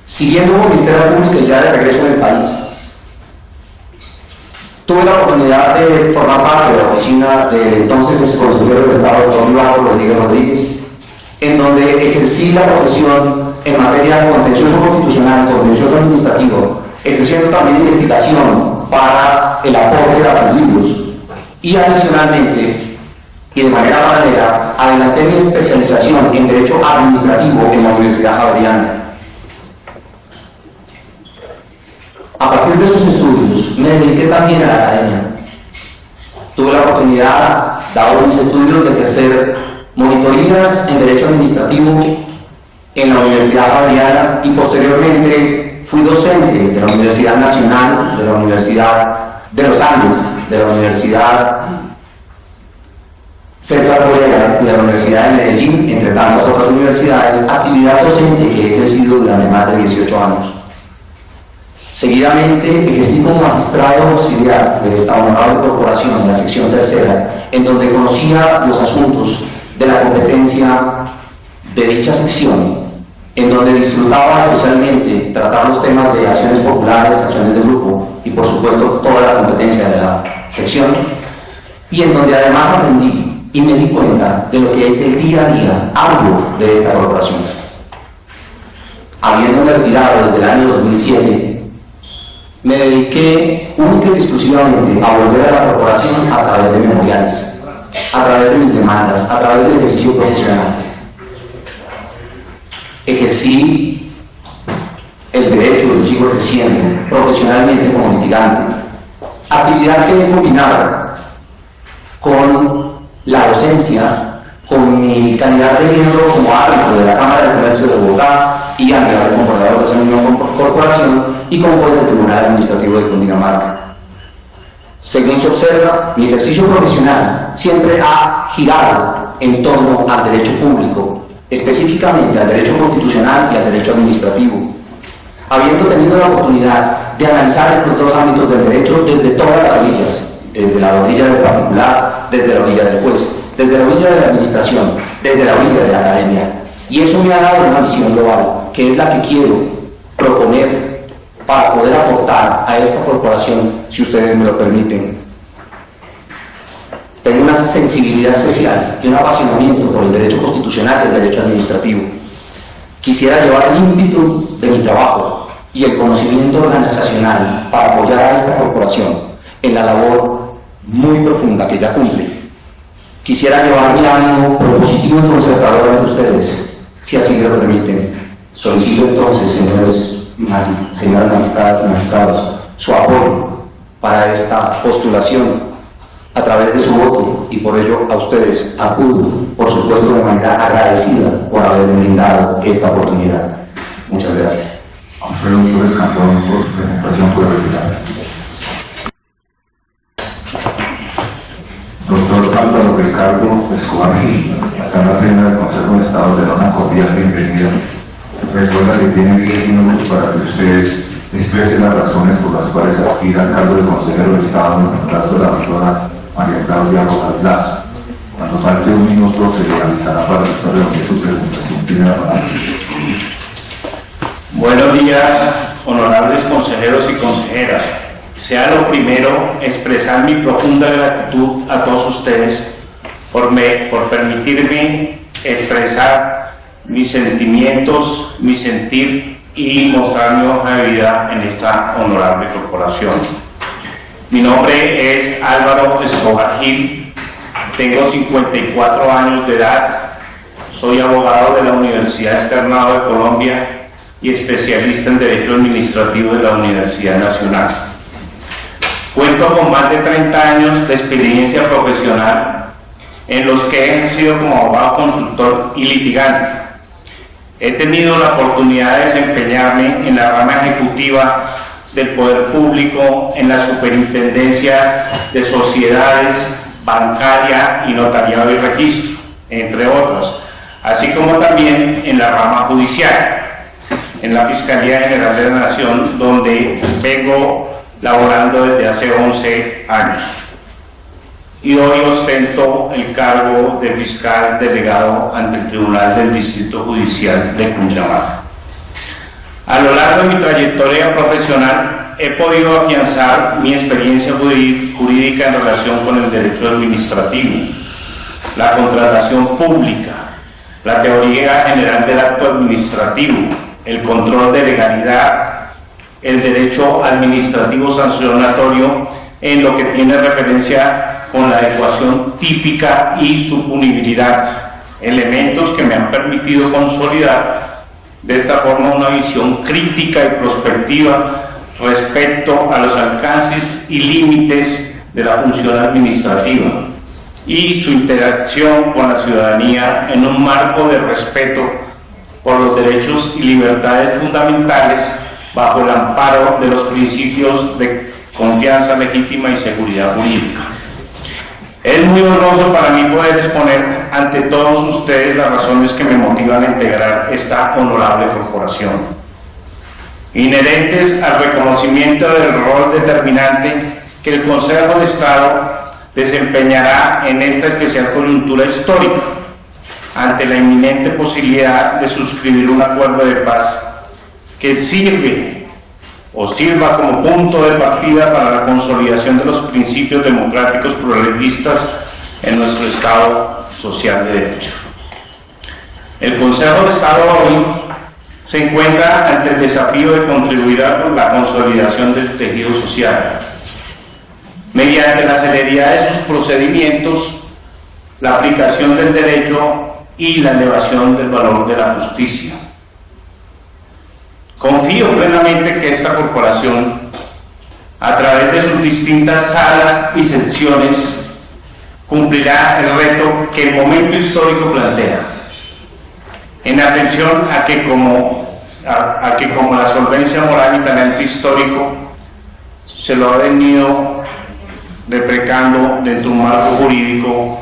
Siguiendo como Ministerio Público y ya de regreso en el país, tuve la oportunidad de formar parte de la oficina del entonces exconsejero del Estado, doctor Iván Rodríguez, en donde ejercí la profesión en materia de contencioso constitucional, contencioso administrativo, ejerciendo también investigación para el aporte de los libros, y adicionalmente, y de manera paralela, adelanté mi especialización en Derecho Administrativo en la Universidad Javeriana. A partir de esos estudios, me dediqué también a la academia. Tuve la oportunidad, dado mis estudios, de ejercer monitorías en Derecho Administrativo en la Universidad Javeriana y posteriormente fui docente de la Universidad Nacional, de la Universidad de los Andes, de la Universidad Central Corea y de la Universidad de Medellín, entre tantas otras universidades, actividad docente que he ejercido durante más de 18 años. Seguidamente ejercí como magistrado auxiliar de esta honorable corporación en la sección tercera, en donde conocía los asuntos de la competencia de dicha sección, en donde disfrutaba especialmente tratar los temas de acciones populares, acciones de grupo y por supuesto toda la competencia de la sección, y en donde además aprendí y me di cuenta de lo que es el día a día arduo de esta corporación. Habiéndome retirado desde el año 2007, me dediqué única y exclusivamente a volver a la corporación a través de memoriales, a través de mis demandas, a través del ejercicio profesional. Ejercí el derecho y lo sigo ejerciendo profesionalmente como litigante, actividad que he combinado con la docencia, con mi calidad de miembro como árbitro de la Cámara de Comercio de Bogotá y ante el concordador de esa misma corporación y como juez del Tribunal Administrativo de Cundinamarca. Según se observa, mi ejercicio profesional siempre ha girado en torno al derecho público, específicamente al derecho constitucional y al derecho administrativo, habiendo tenido la oportunidad de analizar estos dos ámbitos del derecho desde todas las orillas, desde la orilla del particular, desde la orilla del juez, desde la orilla de la administración, desde la orilla de la academia. Y eso me ha dado una visión global, que es la que quiero proponer para poder aportar a esta corporación, si ustedes me lo permiten. Tengo una sensibilidad especial y un apasionamiento por el derecho constitucional y el derecho administrativo. Quisiera llevar el ímpetu de mi trabajo y el conocimiento organizacional para apoyar a esta corporación en la labor muy profunda que ella cumple. Quisiera llevar mi ánimo propositivo y concertador ante ustedes, si así me lo permiten. Solicito entonces, señoras magistradas y magistrados, su apoyo para esta postulación a través de su voto, y por ello a ustedes acudo, por supuesto, de manera agradecida por haberme brindado esta oportunidad. Muchas gracias. Alfredo Flores Cantón, por presentación por retirada. Doctor Álvaro Ricardo Escobar Gil, Sala Plena del Consejo de Estado, de una cordial bienvenida. Recuerda que tiene 10 minutos para que usted exprese las razones por las cuales aspira al cargo de consejero de Estado en el caso de la doctora María Claudia Rojas Blas. Cuando falte un minuto se realizará para usted reunir su presentación. Tiene la palabra. Buenos días, honorables consejeros y consejeras. Sea lo primero expresar mi profunda gratitud a todos ustedes por permitirme expresar mis sentimientos, mi sentir y mostrar mi hoja de vida en esta honorable corporación. Mi nombre es Álvaro Escobar Gil, tengo 54 años de edad, soy abogado de la Universidad Externado de Colombia y especialista en Derecho Administrativo de la Universidad Nacional. Cuento con más de 30 años de experiencia profesional en los que he ejercido como abogado, consultor y litigante. He tenido la oportunidad de desempeñarme en la rama ejecutiva del Poder Público, en la Superintendencia de Sociedades, Bancaria y Notariado y Registro, entre otras, así como también en la rama judicial, en la Fiscalía General de la Nación, donde vengo laborando desde hace 11 años. Y hoy ostento el cargo de fiscal delegado ante el Tribunal del Distrito Judicial de Cundinamarca. A lo largo de mi trayectoria profesional he podido afianzar mi experiencia jurídica en relación con el derecho administrativo, la contratación pública, la teoría general del acto administrativo, el control de legalidad, el derecho administrativo sancionatorio en lo que tiene referencia con la adecuación típica y su punibilidad, elementos que me han permitido consolidar de esta forma una visión crítica y prospectiva respecto a los alcances y límites de la función administrativa y su interacción con la ciudadanía en un marco de respeto por los derechos y libertades fundamentales bajo el amparo de los principios de confianza legítima y seguridad jurídica. Es muy honroso para mí poder exponer ante todos ustedes las razones que me motivan a integrar esta honorable corporación, inherentes al reconocimiento del rol determinante que el Consejo de Estado desempeñará en esta especial coyuntura histórica, ante la inminente posibilidad de suscribir un acuerdo de paz que sirva como punto de partida para la consolidación de los principios democráticos progresistas en nuestro Estado social de derecho. El Consejo de Estado hoy se encuentra ante el desafío de contribuir a la consolidación del tejido social mediante la celeridad de sus procedimientos, la aplicación del derecho y la elevación del valor de la justicia. Confío plenamente que esta corporación, a través de sus distintas salas y secciones, cumplirá el reto que el momento histórico plantea, en atención a que como la solvencia moral y talento histórico se lo ha venido reprecando dentro de un marco jurídico,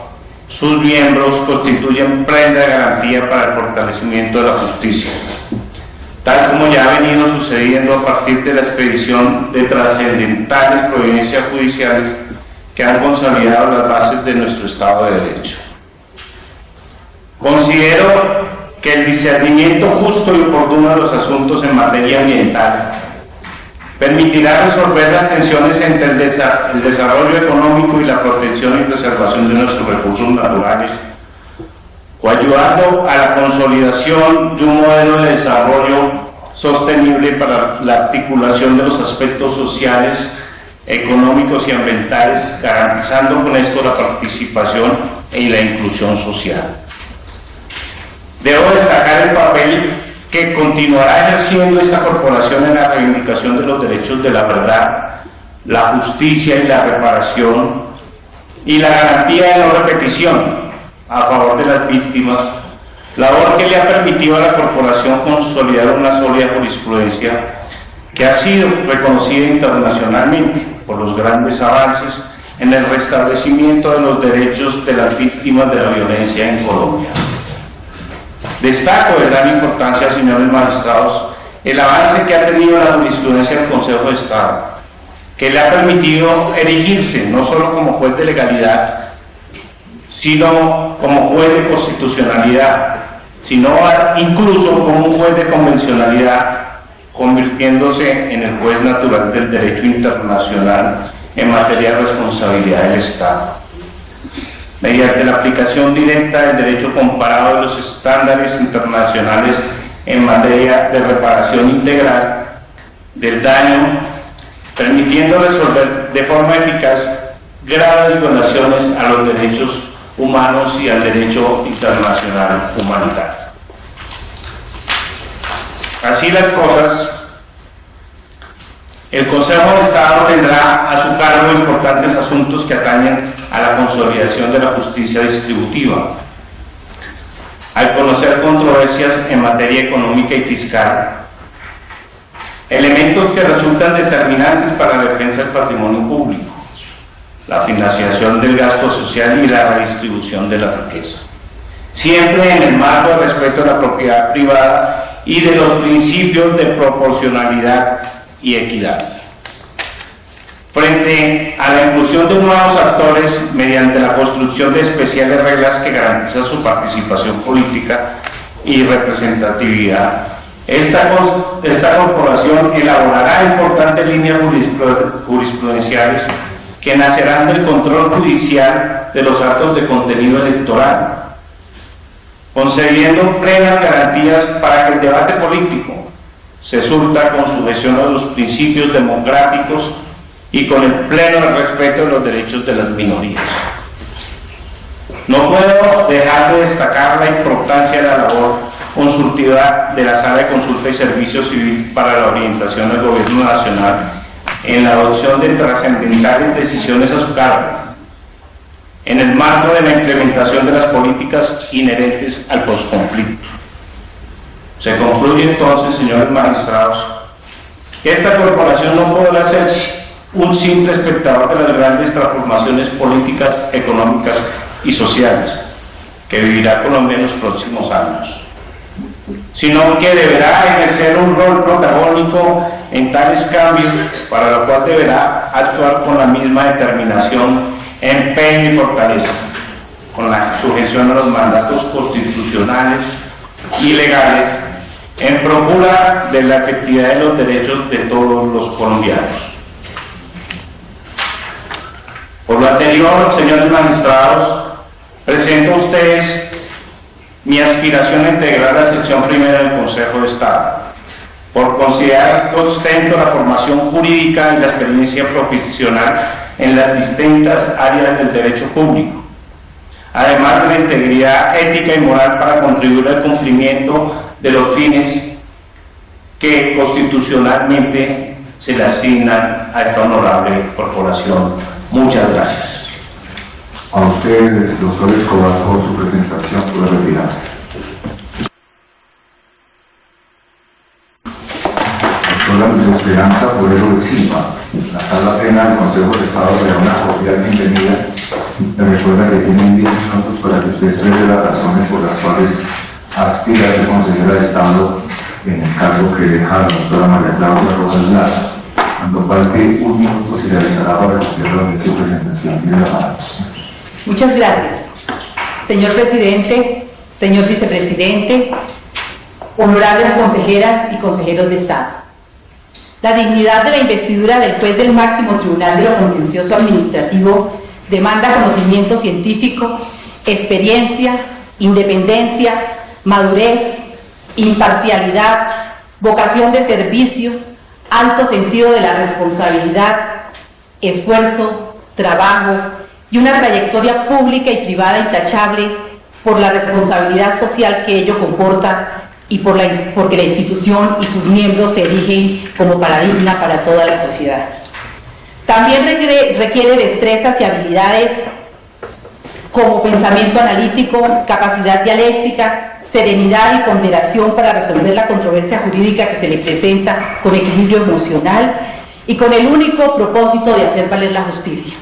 sus miembros constituyen prenda de garantía para el fortalecimiento de la justicia, tal como ya ha venido sucediendo a partir de la expedición de trascendentales providencias judiciales que han consolidado las bases de nuestro Estado de Derecho. Considero que el discernimiento justo y oportuno de los asuntos en materia ambiental permitirá resolver las tensiones entre el desarrollo económico y la protección y preservación de nuestros recursos naturales, coayudando a la consolidación de un modelo de desarrollo sostenible para la articulación de los aspectos sociales, económicos y ambientales, garantizando con esto la participación y la inclusión social. Debo destacar el papel que continuará ejerciendo esta corporación en la reivindicación de los derechos de la verdad, la justicia y la reparación, y la garantía de no repetición a favor de las víctimas, labor que le ha permitido a la corporación consolidar una sólida jurisprudencia que ha sido reconocida internacionalmente por los grandes avances en el restablecimiento de los derechos de las víctimas de la violencia en Colombia. Destaco de gran importancia, señores magistrados, el avance que ha tenido la jurisprudencia del Consejo de Estado, que le ha permitido erigirse no solo como juez de legalidad, sino como juez de constitucionalidad, sino incluso como un juez de convencionalidad, convirtiéndose en el juez natural del derecho internacional en materia de responsabilidad del Estado. Mediante la aplicación directa del derecho comparado de los estándares internacionales en materia de reparación integral del daño, permitiendo resolver de forma eficaz graves violaciones a los derechos humanos y al derecho internacional humanitario. Así las cosas, el Consejo de Estado tendrá a su cargo importantes asuntos que atañen a la consolidación de la justicia distributiva, al conocer controversias en materia económica y fiscal, elementos que resultan determinantes para la defensa del patrimonio público, la financiación del gasto social y la redistribución de la riqueza, siempre en el marco del respeto de la propiedad privada y de los principios de proporcionalidad y equidad. Frente a la inclusión de nuevos actores mediante la construcción de especiales reglas que garantizan su participación política y representatividad, esta corporación elaborará importantes líneas jurisprudenciales que nacerán del control judicial de los actos de contenido electoral, concediendo plenas garantías para que el debate político se surta con sujeción a los principios democráticos y con el pleno respeto de los derechos de las minorías. No puedo dejar de destacar la importancia de la labor consultiva de la Sala de Consulta y Servicio Civil para la orientación del Gobierno Nacional en la adopción de trascendentales decisiones a su cargo, en el marco de la implementación de las políticas inherentes al posconflicto. Se concluye entonces, señores magistrados, que esta corporación no podrá ser un simple espectador de las grandes transformaciones políticas, económicas y sociales que vivirá Colombia en los próximos años, sino que deberá ejercer un rol protagónico en tales cambios, para lo cual deberá actuar con la misma determinación, empeño y fortaleza, con la sujeción a los mandatos constitucionales y legales, en procura de la efectividad de los derechos de todos los colombianos. Por lo anterior, señores magistrados, presento a ustedes mi aspiración a integrar la sección primera del Consejo de Estado, por considerar que ostento la formación jurídica y la experiencia profesional en las distintas áreas del derecho público, además de la integridad ética y moral para contribuir al cumplimiento de los fines que constitucionalmente se le asignan a esta honorable corporación. Muchas gracias. A ustedes, doctor Escobar, por su presentación, por retirarse. Doctora Lucía Esperanza Forero de Silva. La Sala Plena del Consejo de Estado le da una cordial bienvenida. Me recuerda que tienen 10 minutos para que usted exprese las razones por las cuales aspira a ser consejera de Estado en el cargo que deja la doctora María Claudia Rojas Lazo. Cuando falte un minuto se realizará para que usted realice su presentación. Tiene la palabra. Muchas gracias. Señor presidente, señor vicepresidente, honorables consejeras y consejeros de Estado. La dignidad de la investidura del juez del máximo tribunal de lo contencioso administrativo demanda conocimiento científico, experiencia, independencia, madurez, imparcialidad, vocación de servicio, alto sentido de la responsabilidad, esfuerzo, trabajo y una trayectoria pública y privada intachable por la responsabilidad social que ello comporta y porque la institución y sus miembros se erigen como paradigma para toda la sociedad. También requiere destrezas y habilidades como pensamiento analítico, capacidad dialéctica, serenidad y ponderación para resolver la controversia jurídica que se le presenta con equilibrio emocional y con el único propósito de hacer valer la justicia.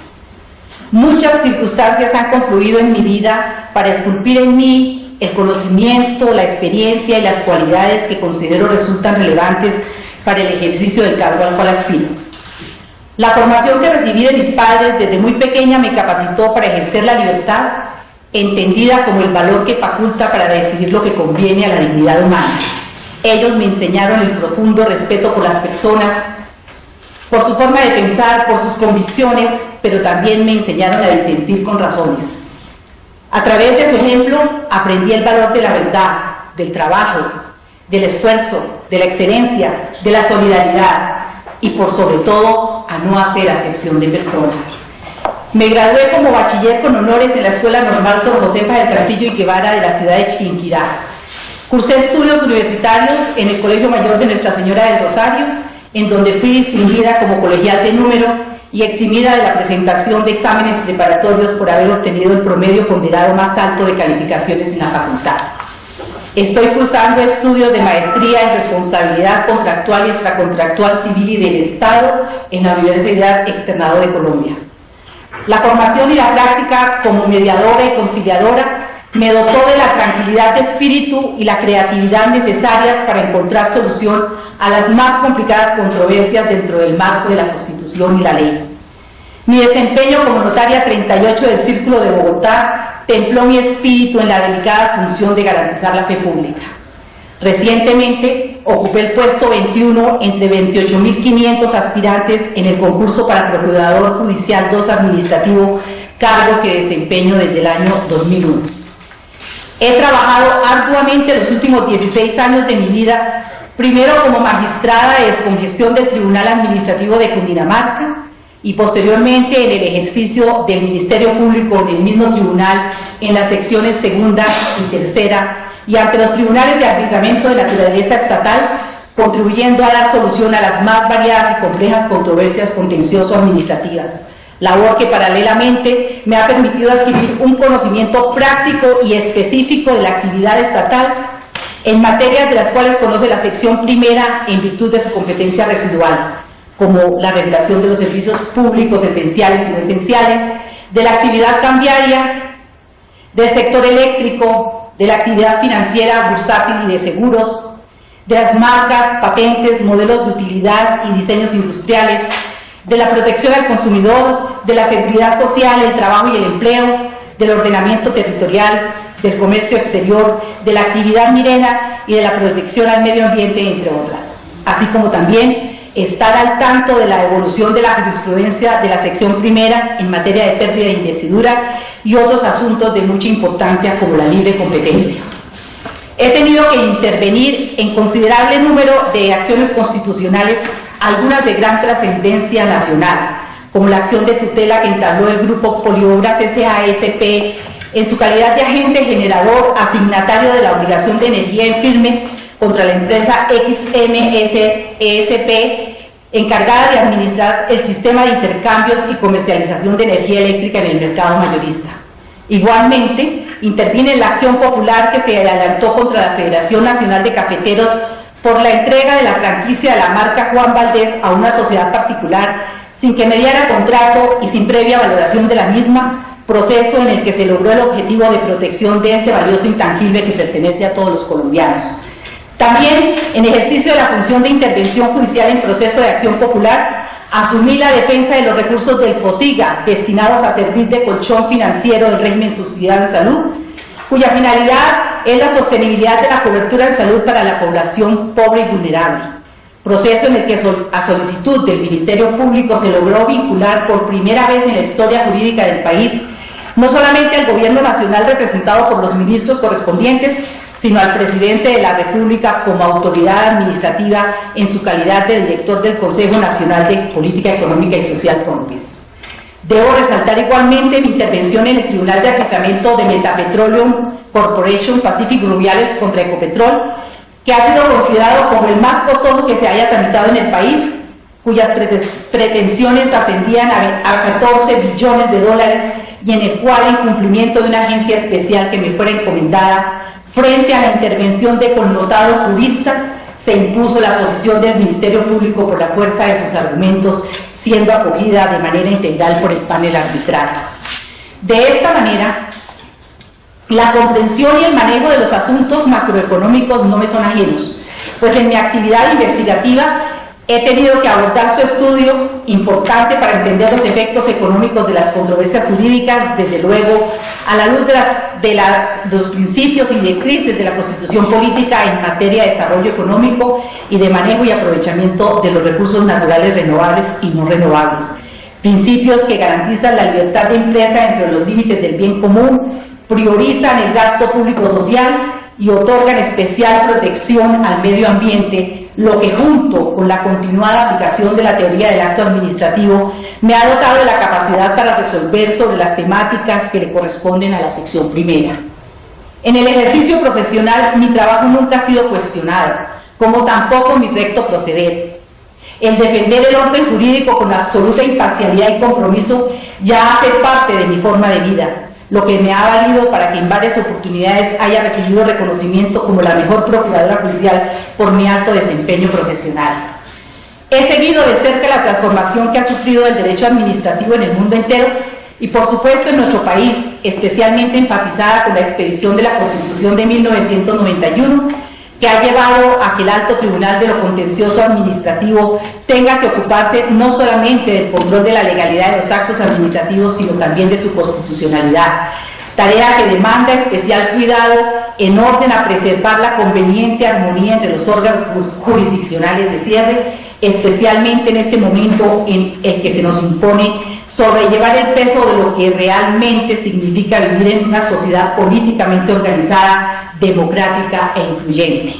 Muchas circunstancias han confluido en mi vida para esculpir en mí el conocimiento, la experiencia y las cualidades que considero resultan relevantes para el ejercicio del cargo al cual aspiro. La formación que recibí de mis padres desde muy pequeña me capacitó para ejercer la libertad, entendida como el valor que faculta para decidir lo que conviene a la dignidad humana. Ellos me enseñaron el profundo respeto por las personas, por su forma de pensar, por sus convicciones, pero también me enseñaron a disentir con razones. A través de su ejemplo aprendí el valor de la verdad, del trabajo, del esfuerzo, de la excelencia, de la solidaridad y por sobre todo a no hacer acepción de personas. Me gradué como bachiller con honores en la Escuela Normal Sor Josefa del Castillo y Guevara de la ciudad de Chiquinquirá. Cursé estudios universitarios en el Colegio Mayor de Nuestra Señora del Rosario, en donde fui distinguida como colegial de número y eximida de la presentación de exámenes preparatorios por haber obtenido el promedio ponderado más alto de calificaciones en la facultad. Estoy cursando estudios de maestría en responsabilidad contractual y extracontractual civil y del Estado en la Universidad Externado de Colombia. La formación y la práctica como mediadora y conciliadora me dotó de la tranquilidad de espíritu y la creatividad necesarias para encontrar solución a las más complicadas controversias dentro del marco de la Constitución y la ley. Mi desempeño como notaria 38 del Círculo de Bogotá templó mi espíritu en la delicada función de garantizar la fe pública. Recientemente ocupé el puesto 21 entre 28.500 aspirantes en el concurso para Procurador Judicial 2 Administrativo, cargo que desempeño desde el año 2001. He trabajado arduamente los últimos 16 años de mi vida, primero como magistrada de descongestión del Tribunal Administrativo de Cundinamarca y posteriormente en el ejercicio del Ministerio Público en el mismo tribunal en las secciones segunda y tercera y ante los tribunales de arbitramiento de naturaleza estatal, contribuyendo a dar solución a las más variadas y complejas controversias contencioso-administrativas, labor que paralelamente me ha permitido adquirir un conocimiento práctico y específico de la actividad estatal en materias de las cuales conoce la sección primera en virtud de su competencia residual, como la regulación de los servicios públicos esenciales y no esenciales, de la actividad cambiaria, del sector eléctrico, de la actividad financiera, bursátil y de seguros, de las marcas, patentes, modelos de utilidad y diseños industriales, de la protección al consumidor, de la seguridad social, el trabajo y el empleo, del ordenamiento territorial, del comercio exterior, de la actividad minera y de la protección al medio ambiente, entre otras, así como también estar al tanto de la evolución de la jurisprudencia de la sección primera en materia de pérdida de investidura y otros asuntos de mucha importancia como la libre competencia. He tenido que intervenir en considerable número de acciones constitucionales, algunas de gran trascendencia nacional, como la acción de tutela que entabló el grupo Poliobras S.A.S.P. en su calidad de agente generador asignatario de la obligación de energía en firme contra la empresa XMSESP, encargada de administrar el sistema de intercambios y comercialización de energía eléctrica en el mercado mayorista. Igualmente, interviene en la acción popular que se adelantó contra la Federación Nacional de Cafeteros por la entrega de la franquicia de la marca Juan Valdez a una sociedad particular sin que mediara contrato y sin previa valoración de la misma, proceso en el que se logró el objetivo de protección de este valioso intangible que pertenece a todos los colombianos. También, en ejercicio de la función de intervención judicial en proceso de acción popular, asumí la defensa de los recursos del FOSIGA destinados a servir de colchón financiero del régimen subsidiario de salud, cuya finalidad es la sostenibilidad de la cobertura de salud para la población pobre y vulnerable. Proceso en el que a solicitud del Ministerio Público se logró vincular por primera vez en la historia jurídica del país no solamente al Gobierno Nacional representado por los ministros correspondientes, sino al Presidente de la República como autoridad administrativa en su calidad de director del Consejo Nacional de Política Económica y Social, CONPES. Debo resaltar igualmente mi intervención en el Tribunal de Arbitramiento de Metapetroleum Corporation Pacific Rubiales contra Ecopetrol, que ha sido considerado como el más costoso que se haya tramitado en el país, cuyas pretensiones ascendían a 14 billones de dólares y en el cual, en cumplimiento de una agencia especial que me fuera encomendada, frente a la intervención de connotados juristas, se impuso la posición del Ministerio Público por la fuerza de sus argumentos, siendo acogida de manera integral por el panel arbitral. De esta manera, la comprensión y el manejo de los asuntos macroeconómicos no me son ajenos, pues en mi actividad investigativa he tenido que abordar su estudio, importante para entender los efectos económicos de las controversias jurídicas, desde luego a la luz de los principios y directrices de la Constitución Política en materia de desarrollo económico y de manejo y aprovechamiento de los recursos naturales renovables y no renovables. Principios que garantizan la libertad de empresa dentro de los límites del bien común, priorizan el gasto público social y otorgan especial protección al medio ambiente, lo que junto con la continuada aplicación de la teoría del acto administrativo me ha dotado de la capacidad para resolver sobre las temáticas que le corresponden a la sección primera. En el ejercicio profesional mi trabajo nunca ha sido cuestionado, como tampoco mi recto proceder. El defender el orden jurídico con absoluta imparcialidad y compromiso ya hace parte de mi forma de vida, lo que me ha valido para que en varias oportunidades haya recibido reconocimiento como la mejor procuradora judicial por mi alto desempeño profesional. He seguido de cerca la transformación que ha sufrido el derecho administrativo en el mundo entero y por supuesto en nuestro país, especialmente enfatizada con la expedición de la Constitución de 1991, que ha llevado a que el Alto Tribunal de lo Contencioso Administrativo tenga que ocuparse no solamente del control de la legalidad de los actos administrativos, sino también de su constitucionalidad, tarea que demanda especial cuidado en orden a preservar la conveniente armonía entre los órganos jurisdiccionales de cierre, especialmente en este momento en el que se nos impone sobrellevar el peso de lo que realmente significa vivir en una sociedad políticamente organizada, democrática e incluyente.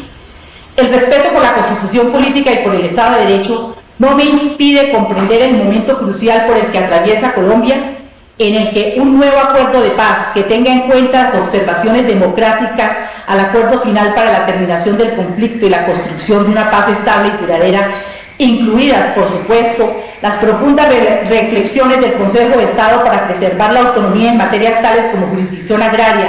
El respeto por la Constitución política y por el Estado de Derecho no me impide comprender el momento crucial por el que atraviesa Colombia, en el que un nuevo acuerdo de paz que tenga en cuenta las observaciones democráticas al acuerdo final para la terminación del conflicto y la construcción de una paz estable y duradera, incluidas, por supuesto, las profundas reflexiones del Consejo de Estado para preservar la autonomía en materias tales como jurisdicción agraria,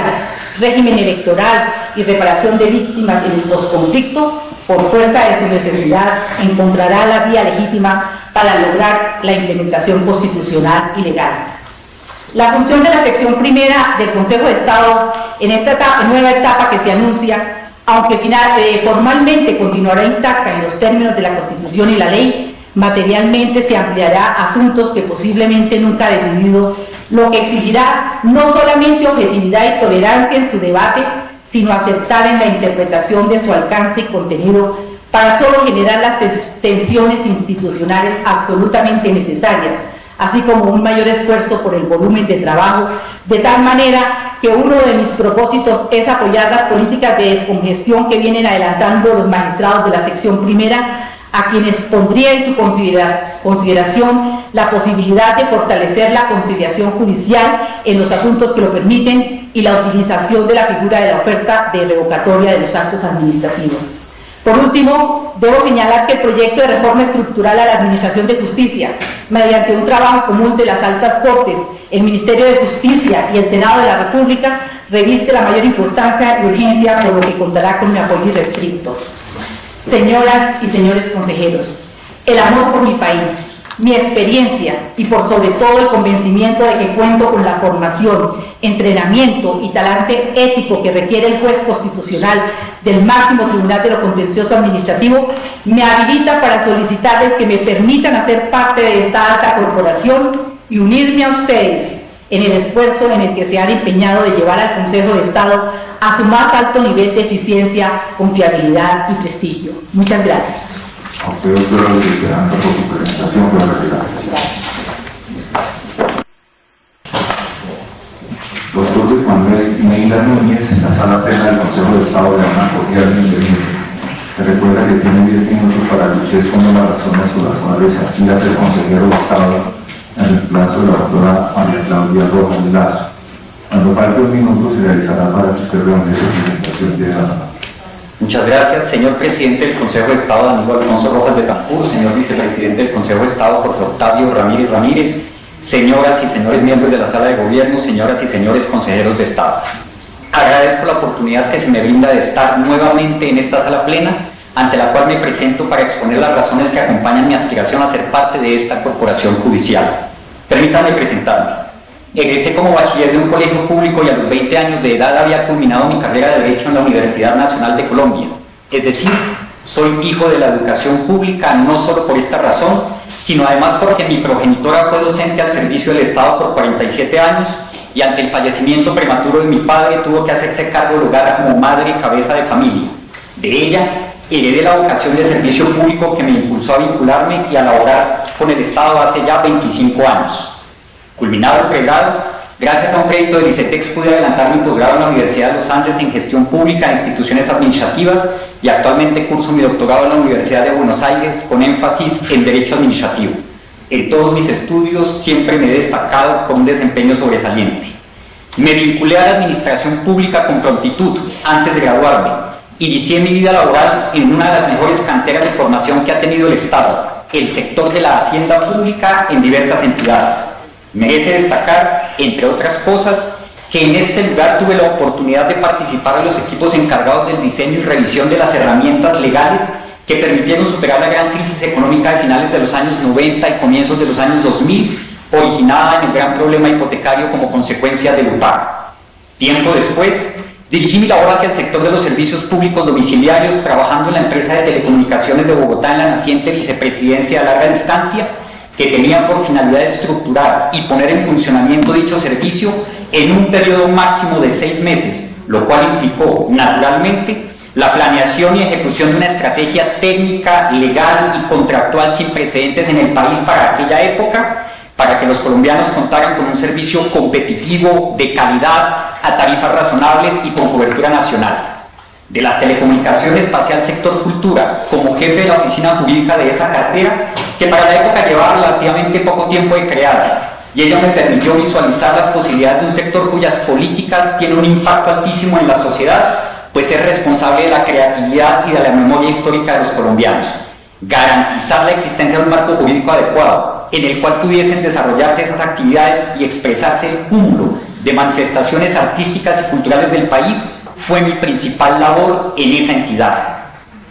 régimen electoral y reparación de víctimas en el posconflicto, por fuerza de su necesidad, encontrará la vía legítima para lograr la implementación constitucional y legal. La función de la sección primera del Consejo de Estado en esta nueva etapa que se anuncia, aunque formalmente continuará intacta en los términos de la Constitución y la ley, materialmente se ampliará a asuntos que posiblemente nunca ha decidido, lo que exigirá no solamente objetividad y tolerancia en su debate, sino acertar en la interpretación de su alcance y contenido para solo generar las tensiones institucionales absolutamente necesarias, así como un mayor esfuerzo por el volumen de trabajo, de tal manera que uno de mis propósitos es apoyar las políticas de descongestión que vienen adelantando los magistrados de la sección primera, a quienes pondría en su consideración la posibilidad de fortalecer la conciliación judicial en los asuntos que lo permiten y la utilización de la figura de la oferta de revocatoria de los actos administrativos. Por último, debo señalar que el proyecto de reforma estructural a la Administración de Justicia, mediante un trabajo común de las altas cortes, el Ministerio de Justicia y el Senado de la República, reviste la mayor importancia y urgencia, por lo que contará con mi apoyo irrestricto. señoras y señores consejeros, el amor por mi país, mi experiencia y por sobre todo el convencimiento de que cuento con la formación, entrenamiento y talante ético que requiere el juez constitucional del máximo tribunal de lo contencioso administrativo, me habilita para solicitarles que me permitan hacer parte de esta alta corporación y unirme a ustedes en el esfuerzo en el que se han empeñado de llevar al Consejo de Estado a su más alto nivel de eficiencia, confiabilidad y prestigio. Muchas gracias. A usted, doctora Luz Esperanza, por su presentación. Gracias. Doctor Luis Manuel Neila Núñez, la Sala Plena del Consejo de Estado de una cordial bienvenida. Se recuerda que tiene 10 minutos para que usted exponga las razones por las cuales aspira a ser consejero de Estado en el plazo de la doctora María Claudia Rojas Lazo. Cuando falte 2 minutos se realizará para que usted realice su presentación de la. Muchas gracias, señor presidente del Consejo de Estado, Danilo Alfonso Rojas Betancourt, señor vicepresidente del Consejo de Estado, Jorge Octavio Ramírez Ramírez, señoras y señores miembros de la Sala de Gobierno, señoras y señores consejeros de Estado. Agradezco la oportunidad que se me brinda de estar nuevamente en esta sala plena, ante la cual me presento para exponer las razones que acompañan mi aspiración a ser parte de esta corporación judicial. Permítanme presentarme. Egresé como bachiller de un colegio público y a los 20 años de edad había culminado mi carrera de Derecho en la Universidad Nacional de Colombia. Es decir, soy hijo de la educación pública no solo por esta razón, sino además porque mi progenitora fue docente al servicio del Estado por 47 años y ante el fallecimiento prematuro de mi padre tuvo que hacerse cargo del hogar como madre y cabeza de familia. De ella heredé la vocación de servicio público que me impulsó a vincularme y a laborar con el Estado hace ya 25 años. Culminado el pregrado, gracias a un crédito del ICETEX pude adelantar mi posgrado en la Universidad de los Andes en Gestión Pública e Instituciones Administrativas y actualmente curso mi doctorado en la Universidad de Buenos Aires con énfasis en Derecho Administrativo. En todos mis estudios siempre me he destacado por un desempeño sobresaliente. Me vinculé a la Administración Pública con prontitud antes de graduarme. Inicié mi vida laboral en una de las mejores canteras de formación que ha tenido el Estado, el sector de la Hacienda Pública en diversas entidades. Merece destacar, entre otras cosas, que en este lugar tuve la oportunidad de participar en los equipos encargados del diseño y revisión de las herramientas legales que permitieron superar la gran crisis económica de finales de los años 90 y comienzos de los años 2000, originada en el gran problema hipotecario como consecuencia del UPAC. Tiempo después, dirigí mi labor hacia el sector de los servicios públicos domiciliarios, trabajando en la empresa de telecomunicaciones de Bogotá en la naciente vicepresidencia a larga distancia, que tenía por finalidad estructurar y poner en funcionamiento dicho servicio en un periodo máximo de 6 meses, lo cual implicó, naturalmente, la planeación y ejecución de una estrategia técnica, legal y contractual sin precedentes en el país para aquella época, para que los colombianos contaran con un servicio competitivo, de calidad, a tarifas razonables y con cobertura nacional. De las telecomunicaciones pasé al sector cultura, como jefe de la oficina jurídica de esa cartera, que para la época llevaba relativamente poco tiempo de creada, y ello me permitió visualizar las posibilidades de un sector cuyas políticas tienen un impacto altísimo en la sociedad, pues es responsable de la creatividad y de la memoria histórica de los colombianos. Garantizar la existencia de un marco jurídico adecuado, en el cual pudiesen desarrollarse esas actividades y expresarse el cúmulo de manifestaciones artísticas y culturales del país, fue mi principal labor en esa entidad.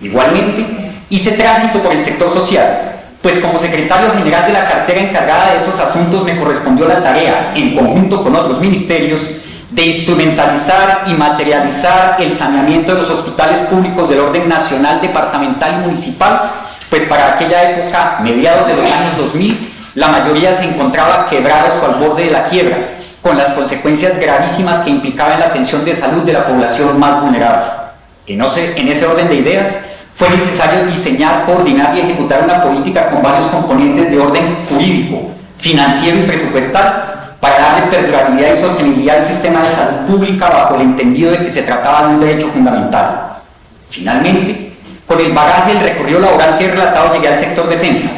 Igualmente, hice tránsito por el sector social, pues como secretario general de la cartera encargada de esos asuntos me correspondió la tarea, en conjunto con otros ministerios, de instrumentalizar y materializar el saneamiento de los hospitales públicos del orden nacional, departamental y municipal, pues para aquella época, mediados de los años 2000, la mayoría se encontraba quebrados o al borde de la quiebra, con las consecuencias gravísimas que implicaba en la atención de salud de la población más vulnerable. En ese orden de ideas, fue necesario diseñar, coordinar y ejecutar una política con varios componentes de orden jurídico, financiero y presupuestal, para darle perdurabilidad y sostenibilidad al sistema de salud pública bajo el entendido de que se trataba de un derecho fundamental. Finalmente, con el bagaje del recorrido laboral que he relatado, llegué al sector defensa,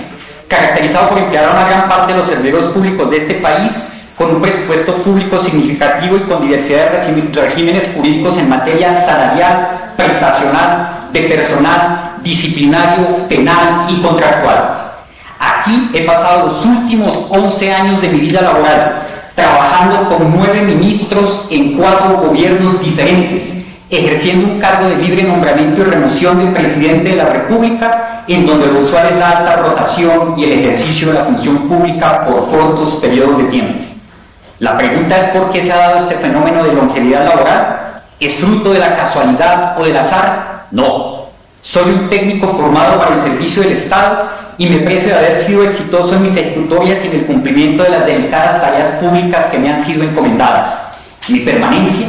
caracterizado por emplear a una gran parte de los servidores públicos de este país con un presupuesto público significativo y con diversidad de regímenes jurídicos en materia salarial, prestacional, de personal, disciplinario, penal y contractual. Aquí he pasado los últimos 11 años de mi vida laboral, trabajando con 9 ministros en 4 gobiernos diferentes, ejerciendo un cargo de libre nombramiento y remoción del presidente de la República, en donde lo usual es la alta rotación y el ejercicio de la función pública por cortos periodos de tiempo. La pregunta es por qué se ha dado este fenómeno de longevidad laboral. ¿Es fruto de la casualidad o del azar? No. Soy un técnico formado para el servicio del Estado y me precio de haber sido exitoso en mis ejecutorias y en el cumplimiento de las delicadas tareas públicas que me han sido encomendadas. Mi permanencia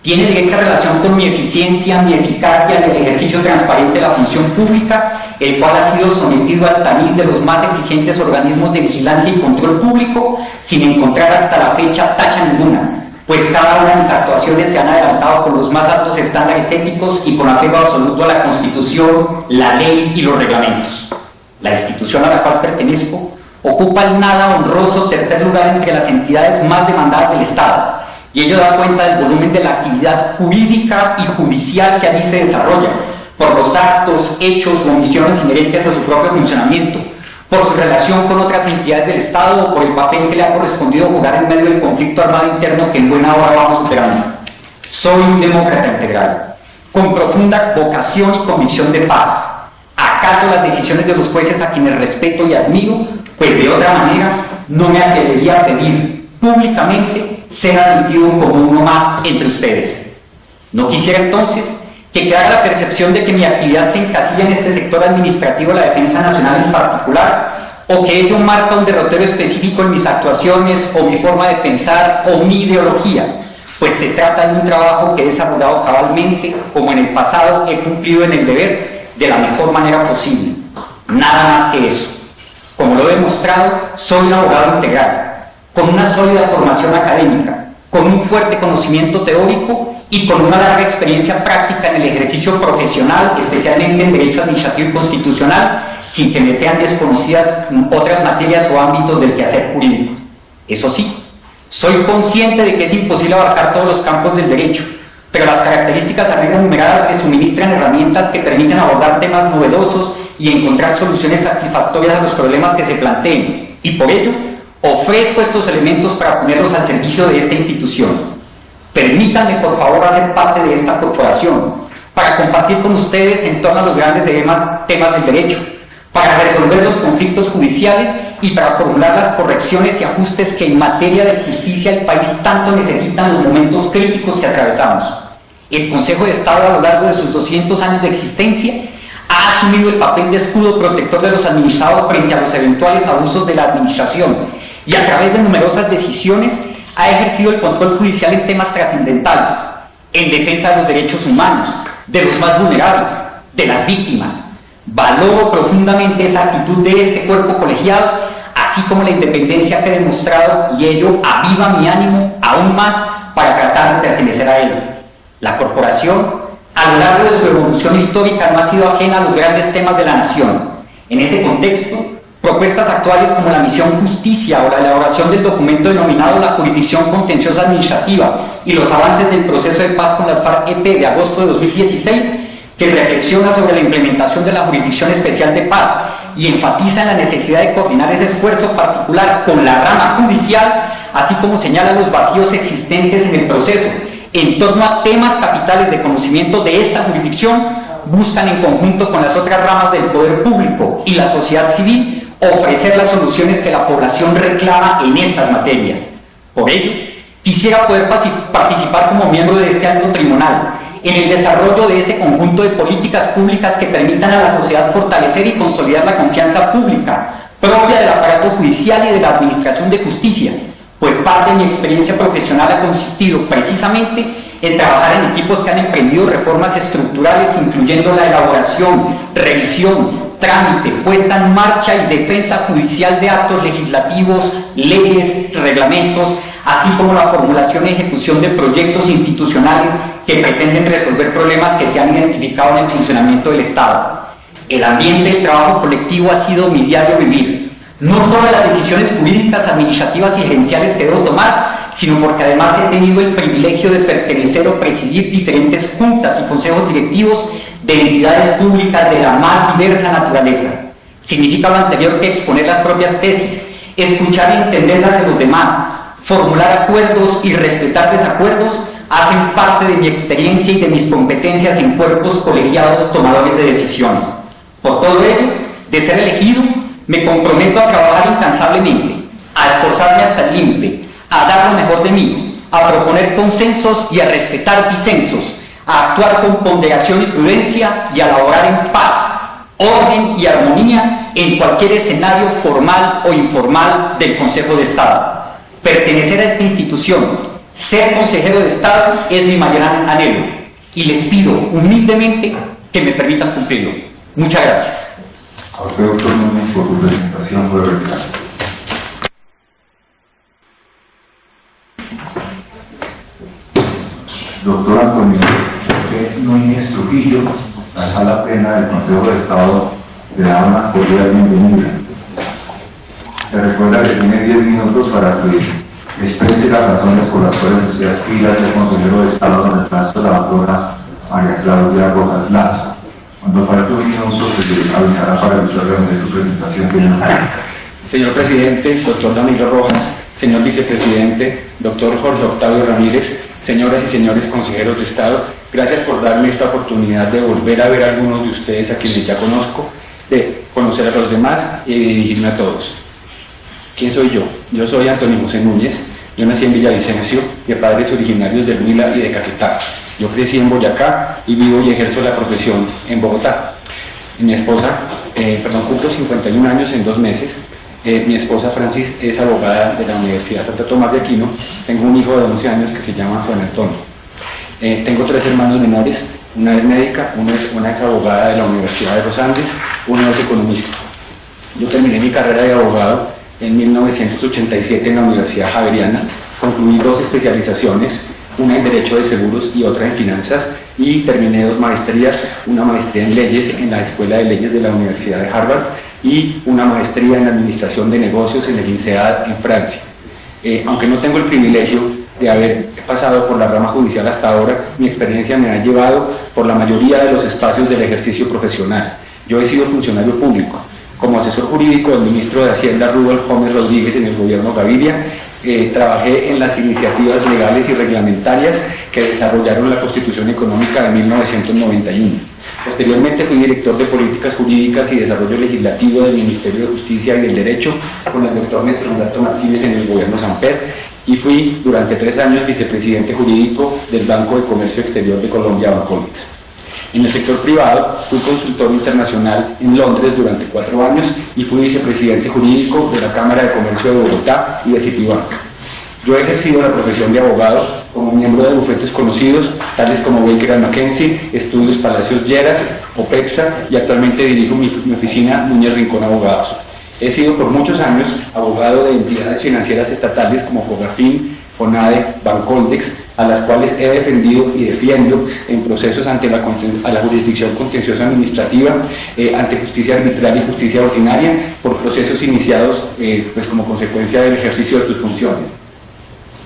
tiene directa relación con mi eficiencia, mi eficacia en el ejercicio transparente de la función pública, el cual ha sido sometido al tamiz de los más exigentes organismos de vigilancia y control público, sin encontrar hasta la fecha tacha ninguna, pues cada una de mis actuaciones se han adelantado con los más altos estándares éticos y con apego absoluto a la Constitución, la ley y los reglamentos. La institución a la cual pertenezco ocupa el nada honroso tercer lugar entre las entidades más demandadas del Estado, y ello da cuenta del volumen de la actividad jurídica y judicial que allí se desarrolla, por los actos, hechos o omisiones inherentes a su propio funcionamiento, por su relación con otras entidades del Estado o por el papel que le ha correspondido jugar en medio del conflicto armado interno que en buena hora vamos superando. Soy un demócrata integral, con profunda vocación y convicción de paz. Acato las decisiones de los jueces a quienes respeto y admiro, pues de otra manera no me atrevería a pedir públicamente ser admitido como uno más entre ustedes. No quisiera entonces que quedara la percepción de que mi actividad se encasilla en este sector administrativo de la defensa nacional en particular, o que ello marca un derrotero específico en mis actuaciones o mi forma de pensar o mi ideología, pues se trata de un trabajo que he desarrollado cabalmente, como en el pasado he cumplido en el deber de la mejor manera posible. Nada más que eso. Como lo he demostrado, soy un abogado integral, con una sólida formación académica, con un fuerte conocimiento teórico y con una larga experiencia práctica en el ejercicio profesional, especialmente en Derecho Administrativo y Constitucional, sin que me sean desconocidas otras materias o ámbitos del quehacer jurídico. Eso sí, soy consciente de que es imposible abarcar todos los campos del derecho, pero las características arriba enumeradas me suministran herramientas que permiten abordar temas novedosos y encontrar soluciones satisfactorias a los problemas que se planteen, y por ello ofrezco estos elementos para ponerlos al servicio de esta institución. Permítanme, por favor, hacer parte de esta corporación para compartir con ustedes en torno a los grandes temas del derecho, para resolver los conflictos judiciales y para formular las correcciones y ajustes que en materia de justicia el país tanto necesita en los momentos críticos que atravesamos. El Consejo de Estado, a lo largo de sus 200 años de existencia, ha asumido el papel de escudo protector de los administrados frente a los eventuales abusos de la administración y a través de numerosas decisiones ha ejercido el control judicial en temas trascendentales, en defensa de los derechos humanos, de los más vulnerables, de las víctimas. Valoro profundamente esa actitud de este cuerpo colegiado, así como la independencia que he demostrado, y ello aviva mi ánimo aún más para tratar de pertenecer a él. La corporación, a lo largo de su evolución histórica, no ha sido ajena a los grandes temas de la nación. En ese contexto, propuestas actuales como la misión justicia o la elaboración del documento denominado la jurisdicción contenciosa administrativa y los avances del proceso de paz con las FARC-EP de agosto de 2016, que reflexiona sobre la implementación de la jurisdicción especial de paz y enfatiza en la necesidad de coordinar ese esfuerzo particular con la rama judicial, así como señala los vacíos existentes en el proceso en torno a temas capitales de conocimiento de esta jurisdicción, buscan en conjunto con las otras ramas del poder público y la sociedad civil ofrecer las soluciones que la población reclama en estas materias. Por ello, quisiera poder participar como miembro de este alto tribunal en el desarrollo de ese conjunto de políticas públicas que permitan a la sociedad fortalecer y consolidar la confianza pública propia del aparato judicial y de la administración de justicia, pues parte de mi experiencia profesional ha consistido precisamente en trabajar en equipos que han emprendido reformas estructurales, incluyendo la elaboración, revisión, trámite, puesta en marcha y defensa judicial de actos legislativos, leyes, reglamentos, así como la formulación y ejecución de proyectos institucionales que pretenden resolver problemas que se han identificado en el funcionamiento del Estado. El ambiente del trabajo colectivo ha sido mi diario vivir, no solo en las decisiones jurídicas, administrativas y gerenciales que debo tomar, sino porque además he tenido el privilegio de pertenecer o presidir diferentes juntas y consejos directivos de entidades públicas de la más diversa naturaleza. Significa lo anterior que exponer las propias tesis, escuchar y entender las de los demás, formular acuerdos y respetar desacuerdos, hacen parte de mi experiencia y de mis competencias en cuerpos colegiados tomadores de decisiones. Por todo ello, de ser elegido, me comprometo a trabajar incansablemente, a esforzarme hasta el límite, a dar lo mejor de mí, a proponer consensos y a respetar disensos, a actuar con ponderación y prudencia y a laborar en paz, orden y armonía en cualquier escenario formal o informal del Consejo de Estado. Pertenecer a esta institución, ser consejero de Estado es mi mayor anhelo y les pido humildemente que me permitan cumplirlo. Muchas gracias. A usted, doctor Núñez, por su presentación fue verdad. Doctor Antonio José Núñez Trujillo, la Sala Plena del Consejo de Estado le da una cordial bienvenida. Se recuerda que tiene 10 minutos para que exprese las razones por las cuales usted aspira a ser consejero de Estado en el caso de la doctora María Claudia Rojas Lazo. Cuando falte un minuto se le avisará para el usuario de su presentación. Señor presidente, doctor Danilo Rojas, señor vicepresidente, doctor Jorge Octavio Ramírez, señoras y señores consejeros de Estado, gracias por darme esta oportunidad de volver a ver a algunos de ustedes a quienes ya conozco, de conocer a los demás y de dirigirme a todos. ¿Quién soy yo? Yo soy Antonio José Núñez, yo nací en Villavicencio, de padres originarios de Huila y de Caquetá. Yo crecí en Boyacá y vivo y ejerzo la profesión en Bogotá. Mi esposa, cumplo 51 años en 2 meses. Mi esposa Francis es abogada de la Universidad Santo Tomás de Aquino. Tengo un hijo de 11 años que se llama Juan Antonio. Tengo 3 hermanos menores, una es médica, una es abogada de la Universidad de los Andes, uno es economista. Yo terminé mi carrera de abogado en 1987 en la Universidad Javeriana, concluí 2 especializaciones, una en Derecho de Seguros y otra en Finanzas, y terminé 2 maestrías, una maestría en Leyes en la Escuela de Leyes de la Universidad de Harvard y una maestría en Administración de Negocios en el INSEAD en Francia. Aunque no tengo el privilegio de haber pasado por la rama judicial hasta ahora, mi experiencia me ha llevado por la mayoría de los espacios del ejercicio profesional. Yo he sido funcionario público, como asesor jurídico del ministro de Hacienda Rudolf Gómez Rodríguez en el gobierno Gaviria. Trabajé en las iniciativas legales y reglamentarias que desarrollaron la Constitución Económica de 1991. Posteriormente fui director de Políticas Jurídicas y Desarrollo Legislativo del Ministerio de Justicia y del Derecho con el doctor Néstor Humberto Martínez en el gobierno Samper, y fui durante 3 años vicepresidente jurídico del Banco de Comercio Exterior de Colombia, Bancoldex. En el sector privado fui consultor internacional en Londres durante 4 años y fui vicepresidente jurídico de la Cámara de Comercio de Bogotá y de Citibank. Yo he ejercido la profesión de abogado como miembro de bufetes conocidos, tales como Baker & McKenzie, Estudios Palacios Lleras, OPEPSA, y actualmente dirijo mi oficina Núñez Rincón Abogados. He sido por muchos años abogado de entidades financieras estatales como Fogafín, FONADE, Bancoldex, a las cuales he defendido y defiendo en procesos ante la jurisdicción contenciosa administrativa, ante justicia arbitral y justicia ordinaria, por procesos iniciados como consecuencia del ejercicio de sus funciones.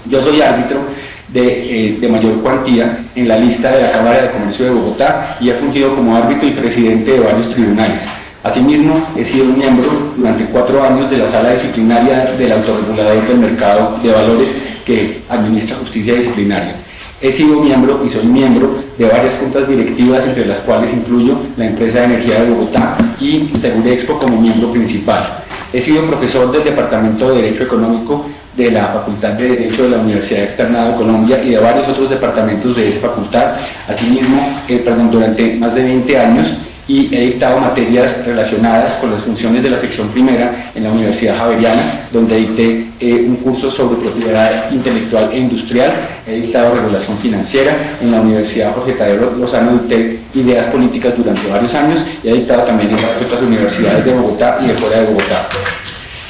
Yo soy árbitro de mayor cuantía en la lista de la Cámara de Comercio de Bogotá y he fungido como árbitro y presidente de varios tribunales. Asimismo, he sido miembro durante 4 años de la Sala Disciplinaria del Autorregulador del Mercado de Valores que administra justicia disciplinaria. He sido miembro y soy miembro de varias juntas directivas, entre las cuales incluyo la Empresa de Energía de Bogotá y Segurexpo como miembro principal. He sido profesor del Departamento de Derecho Económico de la Facultad de Derecho de la Universidad Externada de Colombia y de varios otros departamentos de esa facultad. Asimismo, durante más de 20 años, y he dictado materias relacionadas con las funciones de la sección primera en la Universidad Javeriana, donde dicté un curso sobre propiedad intelectual e industrial. He dictado regulación financiera en la Universidad Jorge Tadeo Lozano, dicté ideas políticas durante varios años y he dictado también en otras universidades de Bogotá y de fuera de Bogotá.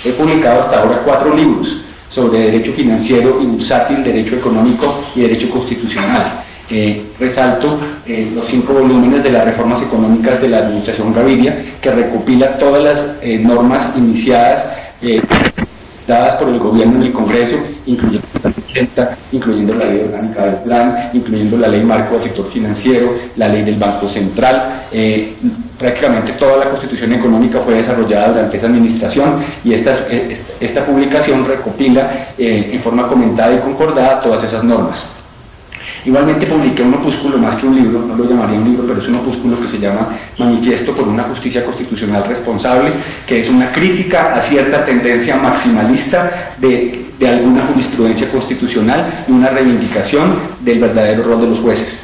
He publicado hasta ahora 4 libros sobre derecho financiero y bursátil, derecho económico y derecho constitucional. Resalto los 5 volúmenes de las reformas económicas de la administración Gaviria, que recopila todas las normas iniciadas dadas por el gobierno en el Congreso, incluyendo la ley 80, incluyendo la ley orgánica del plan, incluyendo la ley marco del sector financiero, la ley del Banco Central. Prácticamente toda la Constitución Económica fue desarrollada durante esa administración y esta publicación recopila en forma comentada y concordada todas esas normas. Igualmente publiqué un opúsculo, más que un libro, no lo llamaría un libro, pero es un opúsculo que se llama Manifiesto por una Justicia Constitucional Responsable, que es una crítica a cierta tendencia maximalista de alguna jurisprudencia constitucional y una reivindicación del verdadero rol de los jueces.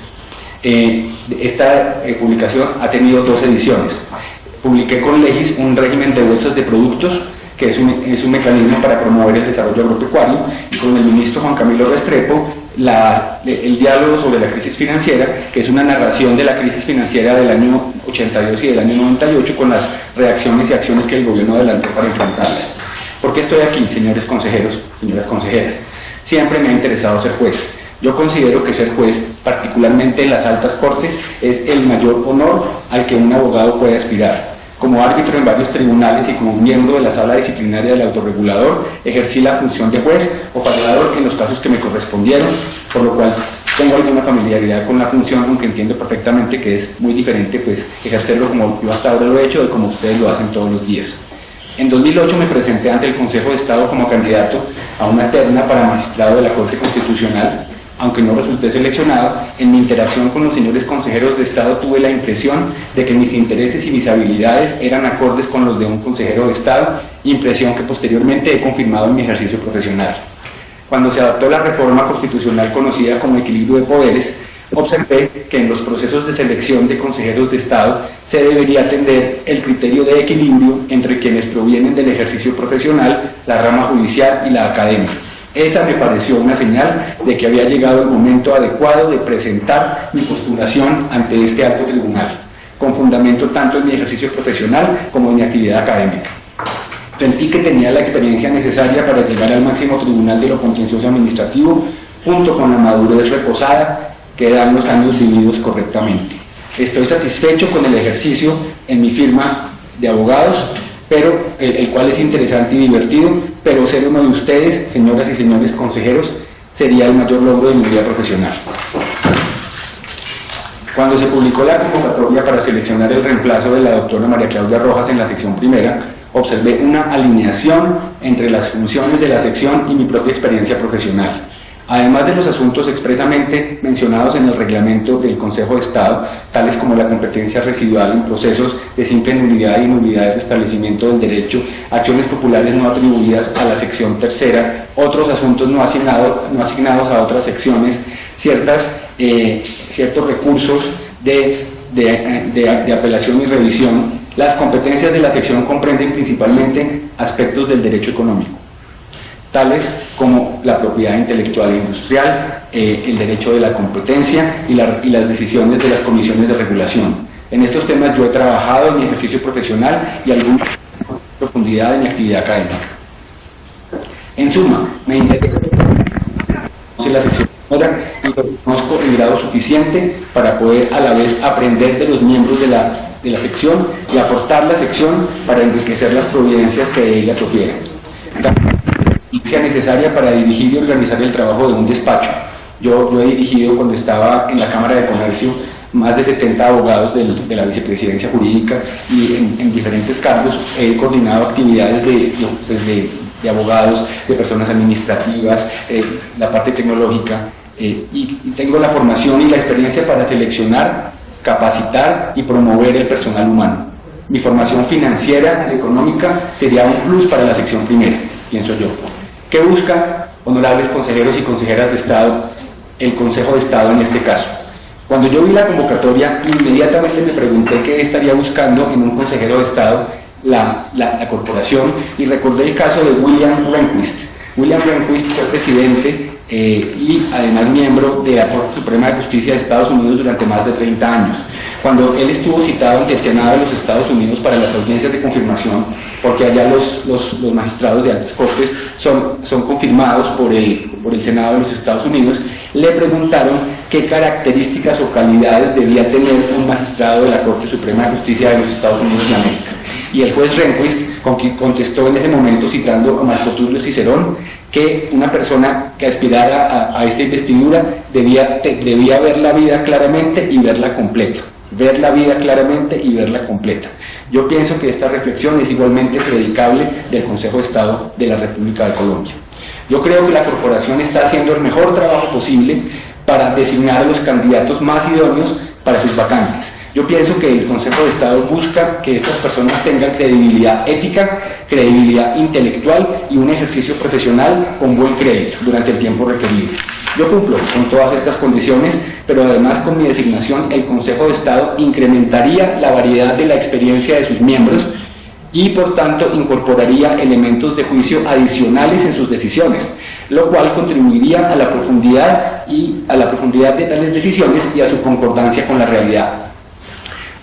Esta publicación ha tenido 2 ediciones. Publiqué con Legis un régimen de bolsas de productos, que es un mecanismo para promover el desarrollo agropecuario, y con el ministro Juan Camilo Restrepo el diálogo sobre la crisis financiera, que es una narración de la crisis financiera del año 82 y del año 98 con las reacciones y acciones que el gobierno adelantó para enfrentarlas. ¿Por qué estoy aquí, señores consejeros, señoras consejeras? Siempre me ha interesado ser juez. Yo considero que ser juez, particularmente en las altas cortes, es el mayor honor al que un abogado puede aspirar. Como árbitro en varios tribunales y como miembro de la sala disciplinaria del autorregulador, ejercí la función de juez o fallador en los casos que me correspondieron, por lo cual tengo alguna familiaridad con la función, aunque entiendo perfectamente que es muy diferente pues ejercerlo como yo hasta ahora lo he hecho de como ustedes lo hacen todos los días. En 2008 me presenté ante el Consejo de Estado como candidato a una terna para magistrado de la Corte Constitucional. Aunque no resulté seleccionado, en mi interacción con los señores consejeros de Estado tuve la impresión de que mis intereses y mis habilidades eran acordes con los de un consejero de Estado, impresión que posteriormente he confirmado en mi ejercicio profesional. Cuando se adoptó la reforma constitucional conocida como equilibrio de poderes, observé que en los procesos de selección de consejeros de Estado se debería atender el criterio de equilibrio entre quienes provienen del ejercicio profesional, la rama judicial y la academia. Esa me pareció una señal de que había llegado el momento adecuado de presentar mi postulación ante este alto tribunal, con fundamento tanto en mi ejercicio profesional como en mi actividad académica. Sentí que tenía la experiencia necesaria para llegar al máximo tribunal de lo contencioso administrativo, junto con la madurez reposada que dan los años vividos correctamente. Estoy satisfecho con el ejercicio en mi firma de abogados, pero el cual es interesante y divertido, pero ser uno de ustedes, señoras y señores consejeros, sería el mayor logro de mi vida profesional. Cuando se publicó la convocatoria para seleccionar el reemplazo de la doctora María Claudia Rojas en la sección primera, observé una alineación entre las funciones de la sección y mi propia experiencia profesional. Además de los asuntos expresamente mencionados en el reglamento del Consejo de Estado, tales como la competencia residual en procesos de simple nulidad y nulidad de restablecimiento del derecho, acciones populares no atribuidas a la sección tercera, otros asuntos no asignados a otras secciones, ciertos recursos de apelación y revisión, las competencias de la sección comprenden principalmente aspectos del derecho económico, tales como la propiedad intelectual e industrial, el derecho de la competencia y las decisiones de las comisiones de regulación. En estos temas yo he trabajado en mi ejercicio profesional y alguna profundidad en mi actividad académica. En suma, me interesa la sección y los conozco en grado suficiente para poder a la vez aprender de los miembros de la sección y aportar la sección para enriquecer las providencias que de ella profieren. Sea necesaria para dirigir y organizar el trabajo de un despacho. Yo he dirigido, cuando estaba en la Cámara de Comercio, más de 70 abogados de la vicepresidencia jurídica y en diferentes cargos he coordinado actividades de abogados, de personas administrativas, la parte tecnológica, y tengo la formación y la experiencia para seleccionar, capacitar y promover el personal humano. Mi formación financiera y económica sería un plus para la sección primera, pienso yo. ¿Qué busca, honorables consejeros y consejeras de Estado, el Consejo de Estado en este caso? Cuando yo vi la convocatoria, inmediatamente me pregunté qué estaría buscando en un consejero de Estado la corporación, y recordé el caso de William Rehnquist. William Rehnquist fue presidente y además miembro de la Corte Suprema de Justicia de Estados Unidos durante más de 30 años. Cuando él estuvo citado ante el Senado de los Estados Unidos para las audiencias de confirmación, porque allá los magistrados de altas cortes son confirmados por el Senado de los Estados Unidos, le preguntaron qué características o calidades debía tener un magistrado de la Corte Suprema de Justicia de los Estados Unidos de América. Y el juez Rehnquist contestó en ese momento, citando a Marco Tulio Cicerón, que una persona que aspirara a esta investidura debía ver la vida claramente y verla completa. Ver la vida claramente y verla completa. Yo pienso que esta reflexión es igualmente predicable del Consejo de Estado de la República de Colombia. Yo creo que la corporación está haciendo el mejor trabajo posible para designar a los candidatos más idóneos para sus vacantes. Yo pienso que el Consejo de Estado busca que estas personas tengan credibilidad ética, credibilidad intelectual y un ejercicio profesional con buen crédito durante el tiempo requerido. Yo cumplo con todas estas condiciones, pero además con mi designación el Consejo de Estado incrementaría la variedad de la experiencia de sus miembros y por tanto incorporaría elementos de juicio adicionales en sus decisiones, lo cual contribuiría a la profundidad de tales decisiones y a su concordancia con la realidad.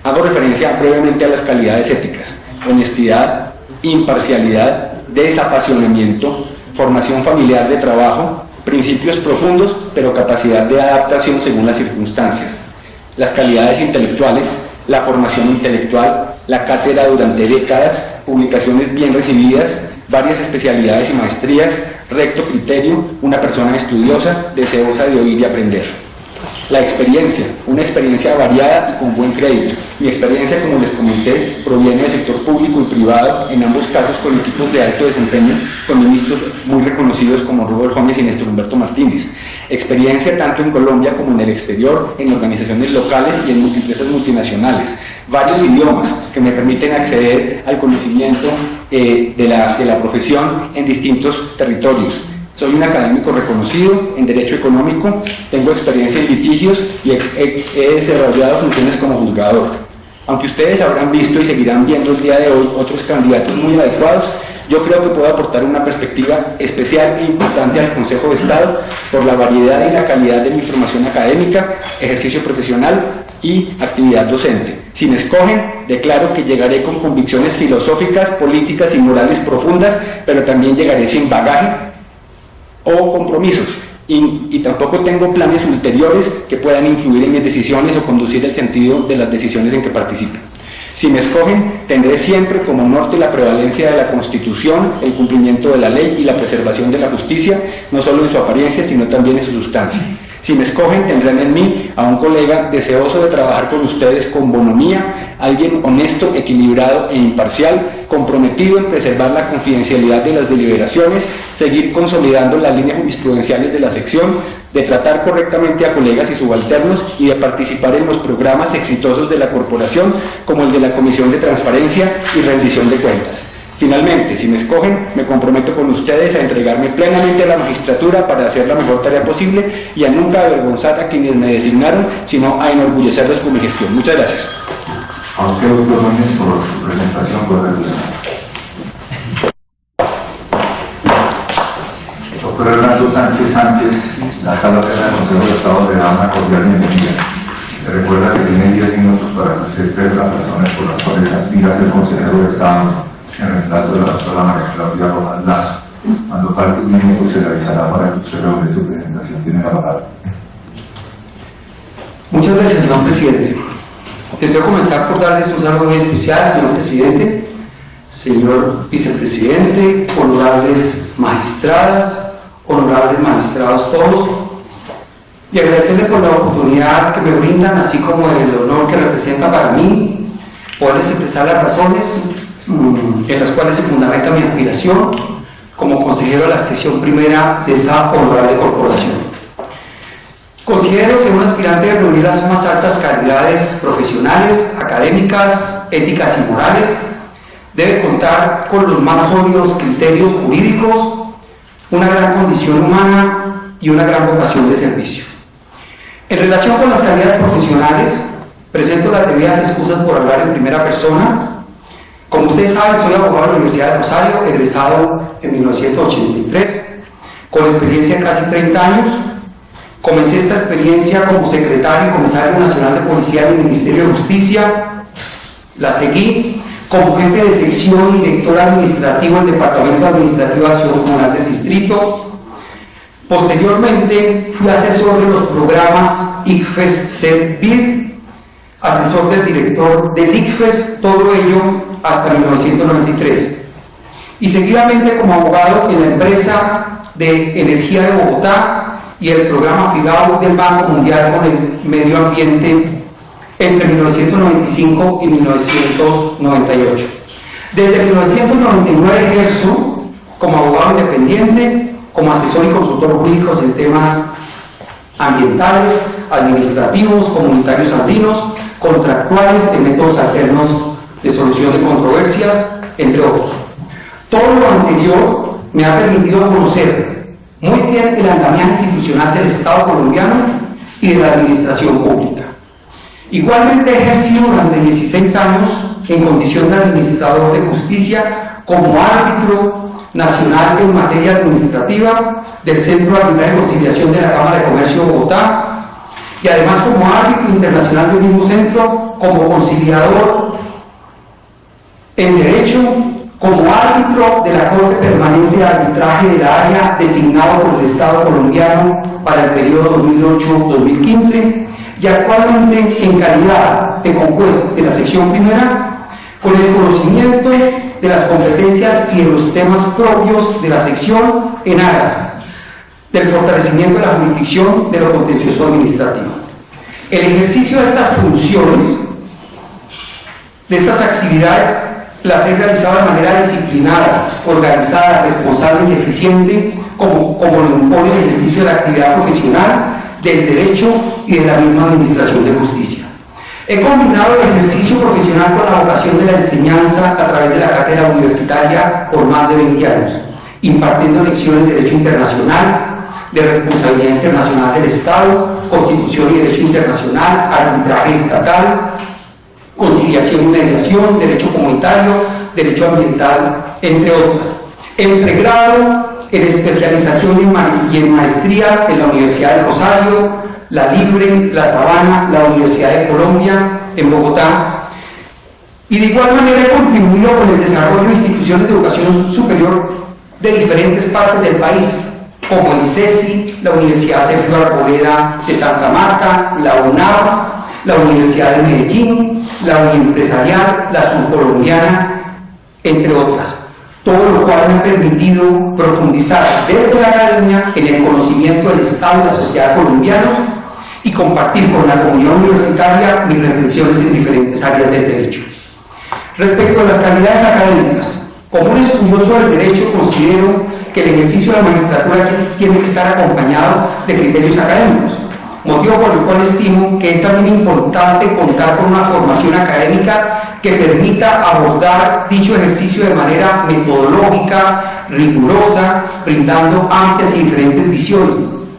Hago referencia brevemente a las calidades éticas: honestidad, imparcialidad, desapasionamiento, formación familiar de trabajo, principios profundos, pero capacidad de adaptación según las circunstancias. Las calidades intelectuales: la formación intelectual, la cátedra durante décadas, publicaciones bien recibidas, varias especialidades y maestrías, recto criterio, una persona estudiosa, deseosa de oír y aprender. La experiencia, una experiencia variada y con buen crédito. Mi experiencia, como les comenté, proviene del sector público y privado, en ambos casos con equipos de alto desempeño, con ministros muy reconocidos como Rudolf Gómez y Néstor Humberto Martínez. Experiencia tanto en Colombia como en el exterior, en organizaciones locales y en empresas multinacionales. Varios idiomas que me permiten acceder al conocimiento de la profesión en distintos territorios. Soy un académico reconocido en Derecho Económico, tengo experiencia en litigios y he desarrollado funciones como juzgador. Aunque ustedes habrán visto y seguirán viendo el día de hoy otros candidatos muy adecuados, yo creo que puedo aportar una perspectiva especial e importante al Consejo de Estado por la variedad y la calidad de mi formación académica, ejercicio profesional y actividad docente. Si me escogen, declaro que llegaré con convicciones filosóficas, políticas y morales profundas, pero también llegaré sin bagaje o compromisos, y tampoco tengo planes ulteriores que puedan influir en mis decisiones o conducir el sentido de las decisiones en que participo. Si me escogen, tendré siempre como norte la prevalencia de la Constitución, el cumplimiento de la ley y la preservación de la justicia, no solo en su apariencia, sino también en su sustancia. Si me escogen, tendrán en mí a un colega deseoso de trabajar con ustedes con bonomía, alguien honesto, equilibrado e imparcial, comprometido en preservar la confidencialidad de las deliberaciones, seguir consolidando las líneas jurisprudenciales de la sección, de tratar correctamente a colegas y subalternos y de participar en los programas exitosos de la corporación, como el de la Comisión de Transparencia y Rendición de Cuentas. Finalmente, si me escogen, me comprometo con ustedes a entregarme plenamente a la magistratura para hacer la mejor tarea posible y a nunca avergonzar a quienes me designaron, sino a enorgullecerlos con mi gestión. Muchas gracias. A usted, doctor Núñez, por su presentación correcta. Doctor Hernando Sánchez, la sala plena del Consejo de Estado le da una cordial bienvenida. Le recuerda que tiene 10 minutos para que usted exprese las razones por las cuales aspira a ser consejero de Estado en reemplazo de la doctora María Claudia Rojas Lazo. Cuando parte un minuto se realizará para que usted reúne su presentación. Tiene la palabra. Muchas gracias, señor presidente. Deseo comenzar por darles un saludo muy especial, señor presidente, señor vicepresidente, honorables magistradas, honorables magistrados todos, y agradecerles por la oportunidad que me brindan, así como el honor que representa para mí poderles expresar las razones en las cuales se fundamenta mi aspiración como consejero de la sección primera de esta honorable corporación. Considero que un aspirante debe reunir las más altas calidades profesionales, académicas, éticas y morales, debe contar con los más sólidos criterios jurídicos, una gran condición humana y una gran vocación de servicio. En relación con las calidades profesionales, presento las debidas excusas por hablar en primera persona. Como ustedes saben, soy abogado de la Universidad de Rosario, egresado en 1983, con experiencia de casi 30 años. Comencé esta experiencia como secretario y comisario nacional de policía del Ministerio de Justicia. La seguí como jefe de sección y director administrativo del Departamento Administrativo de Acción Comunal del Distrito. Posteriormente fui asesor de los programas ICFES-CEDBIR, asesor del director del ICFES, todo ello hasta 1993. Y seguidamente como abogado en la empresa de energía de Bogotá y el programa FIGAO del Banco Mundial con el Medio Ambiente entre 1995 y 1998. Desde 1999 ejerzo como abogado independiente, como asesor y consultor jurídico en temas ambientales, administrativos, comunitarios andinos, contractuales, de métodos alternos de solución de controversias, entre otros. Todo lo anterior me ha permitido conocer muy bien el andamiaje institucional del Estado colombiano y de la administración pública. Igualmente he ejercido durante 16 años en condición de administrador de justicia como árbitro nacional en materia administrativa del Centro de Arbitraje y Conciliación de la Cámara de Comercio de Bogotá y además como árbitro internacional del mismo centro, como conciliador en derecho, como árbitro de la Corte Permanente de Arbitraje de la área designado por el Estado colombiano para el periodo 2008-2015 y actualmente en calidad de compuesto de la sección primera, con el conocimiento de las competencias y de los temas propios de la sección en aras del fortalecimiento de la jurisdicción de lo contencioso administrativo. El ejercicio de estas funciones, de estas actividades, las he realizado de manera disciplinada, organizada, responsable y eficiente, como lo impone el ejercicio de la actividad profesional, del derecho y de la misma administración de justicia. He combinado el ejercicio profesional con la vocación de la enseñanza a través de la cátedra universitaria por más de 20 años, impartiendo lecciones de Derecho Internacional, de Responsabilidad Internacional del Estado, Constitución y Derecho Internacional, Arbitraje Estatal, Conciliación y Mediación, Derecho Comunitario, Derecho Ambiental, entre otras. En pregrado, en especialización y en maestría en la Universidad de Rosario, La Libre, La Sabana, la Universidad de Colombia, en Bogotá. Y de igual manera he contribuido con el desarrollo de instituciones de educación superior de diferentes partes del país, como el ICESI, la Universidad Sergio Arboleda de Santa Marta, la UNAV, la Universidad de Medellín, la Uniempresarial, la Surcolombiana, entre otras. Todo lo cual me ha permitido profundizar desde la academia en el conocimiento del Estado y la sociedad colombianos y compartir con la comunidad universitaria mis reflexiones en diferentes áreas del derecho. Respecto a las calidades académicas, como un estudioso del derecho considero que el ejercicio de la magistratura tiene que estar acompañado de criterios académicos, motivo por el cual estimo que es también importante contar con una formación académica que permita abordar dicho ejercicio de manera metodológica, rigurosa, brindando amplias y diferentes visiones: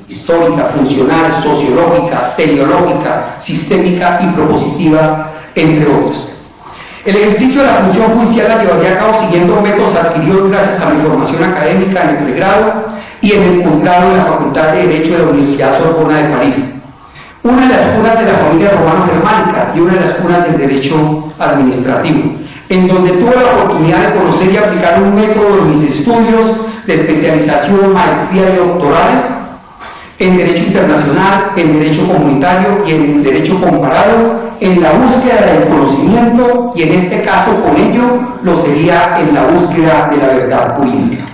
histórica, funcional, sociológica, teleológica, sistémica y propositiva, entre otras. El ejercicio de la función judicial la llevaría a cabo siguiendo métodos adquiridos gracias a mi formación académica en el pregrado y en el posgrado en la Facultad de Derecho de la Universidad Sorbona de París, una de las cunas de la familia romano-germánica y una de las cunas del derecho administrativo, en donde tuve la oportunidad de conocer y aplicar un método de mis estudios de especialización, maestría y doctorales en Derecho Internacional, en Derecho Comunitario y en Derecho Comparado, en la búsqueda del conocimiento y en este caso con ello lo sería en la búsqueda de la verdad jurídica.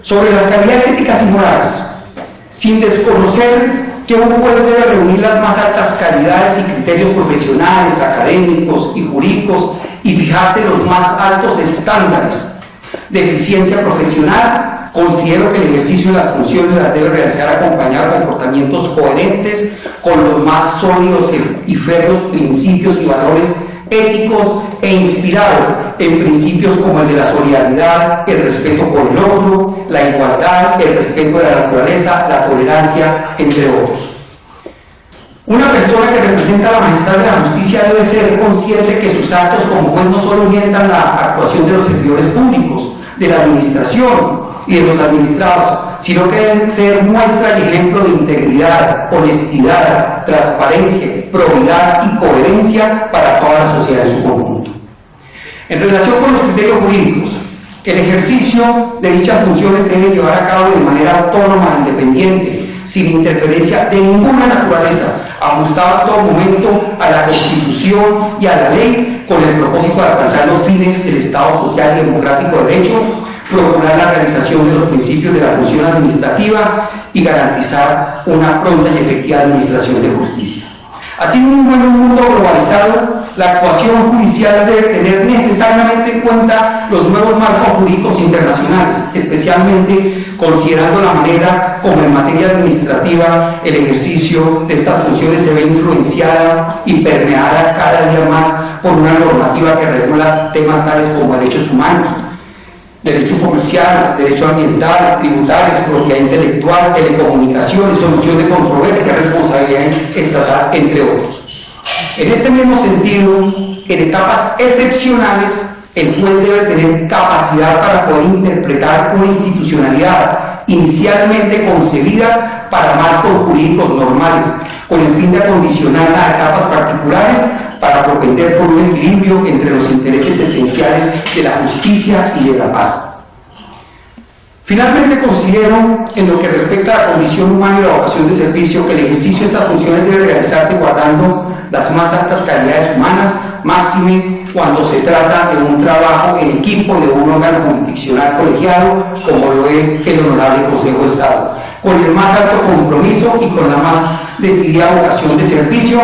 Sobre las calidades éticas y morales, sin desconocer que un juez debe reunir las más altas calidades y criterios profesionales, académicos y jurídicos y fijarse los más altos estándares de eficiencia profesional, considero que el ejercicio de las funciones las debe realizar acompañado de comportamientos coherentes con los más sólidos y férreos principios y valores éticos e inspirado en principios como el de la solidaridad, el respeto por el otro, la igualdad, el respeto de la naturaleza, la tolerancia, entre otros. Una persona que representa a la majestad de la justicia debe ser consciente que sus actos como juez no solo orientan la actuación de los servidores públicos, de la administración y de los administrados, sino que deben ser muestra y ejemplo de integridad, honestidad, transparencia, probidad y coherencia para toda la sociedad en su conjunto. En relación con los criterios jurídicos, el ejercicio de dichas funciones se debe llevar a cabo de manera autónoma, independiente, sin interferencia de ninguna naturaleza, ajustado a todo momento a la Constitución y a la ley, con el propósito de alcanzar los fines del Estado social y democrático de derecho, procurar la realización de los principios de la función administrativa y garantizar una pronta y efectiva administración de justicia. Asimismo, en un mundo globalizado, la actuación judicial debe tener necesariamente en cuenta los nuevos marcos jurídicos internacionales, especialmente considerando la manera como en materia administrativa el ejercicio de estas funciones se ve influenciada y permeada cada día más por una normativa que regula temas tales como derechos humanos, derecho comercial, derecho ambiental, tributarios, propiedad intelectual, telecomunicaciones, solución de controversia, responsabilidad estatal, entre otros. En este mismo sentido, en etapas excepcionales, el juez debe tener capacidad para poder interpretar una institucionalidad inicialmente concebida para marcos jurídicos normales, con el fin de acondicionarla a etapas particulares para propender por un equilibrio entre los intereses esenciales de la justicia y de la paz. Finalmente, considero, en lo que respecta a la condición humana y la vocación de servicio, que el ejercicio de estas funciones debe realizarse guardando las más altas calidades humanas, máxime cuando se trata de un trabajo en equipo de un órgano jurisdiccional colegiado, como lo es el Honorable Consejo de Estado, con el más alto compromiso y con la más decidida vocación de servicio,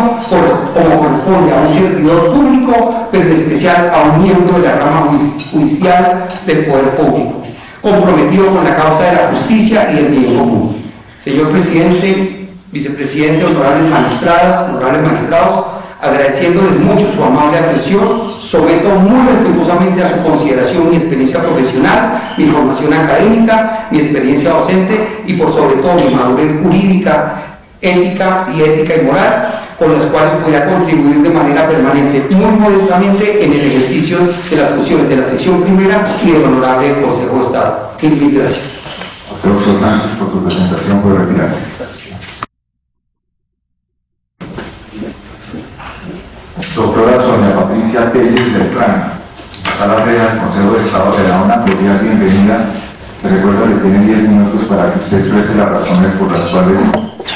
como corresponde a un servidor público, pero en especial a un miembro de la rama judicial del Poder Público, comprometido con la causa de la justicia y del bien común. Señor Presidente, Vicepresidente, honorables magistrados, agradeciéndoles mucho su amable atención, someto muy respetuosamente a su consideración mi experiencia profesional, mi formación académica, mi experiencia docente y por sobre todo mi madurez jurídica, ética y moral, con las cuales podrá contribuir de manera permanente, muy modestamente, en el ejercicio de las funciones de la sección primera y del Honorable Consejo de Estado. Mil gracias. Doctor Sánchez, por su presentación, puede retirarse. Doctora Sonia Patricia Telles Beltrán, Sala Federal del Consejo de Estado, le da una cordial bienvenida. Le recuerdo que tiene 10 minutos para que usted exprese las razones por las cuales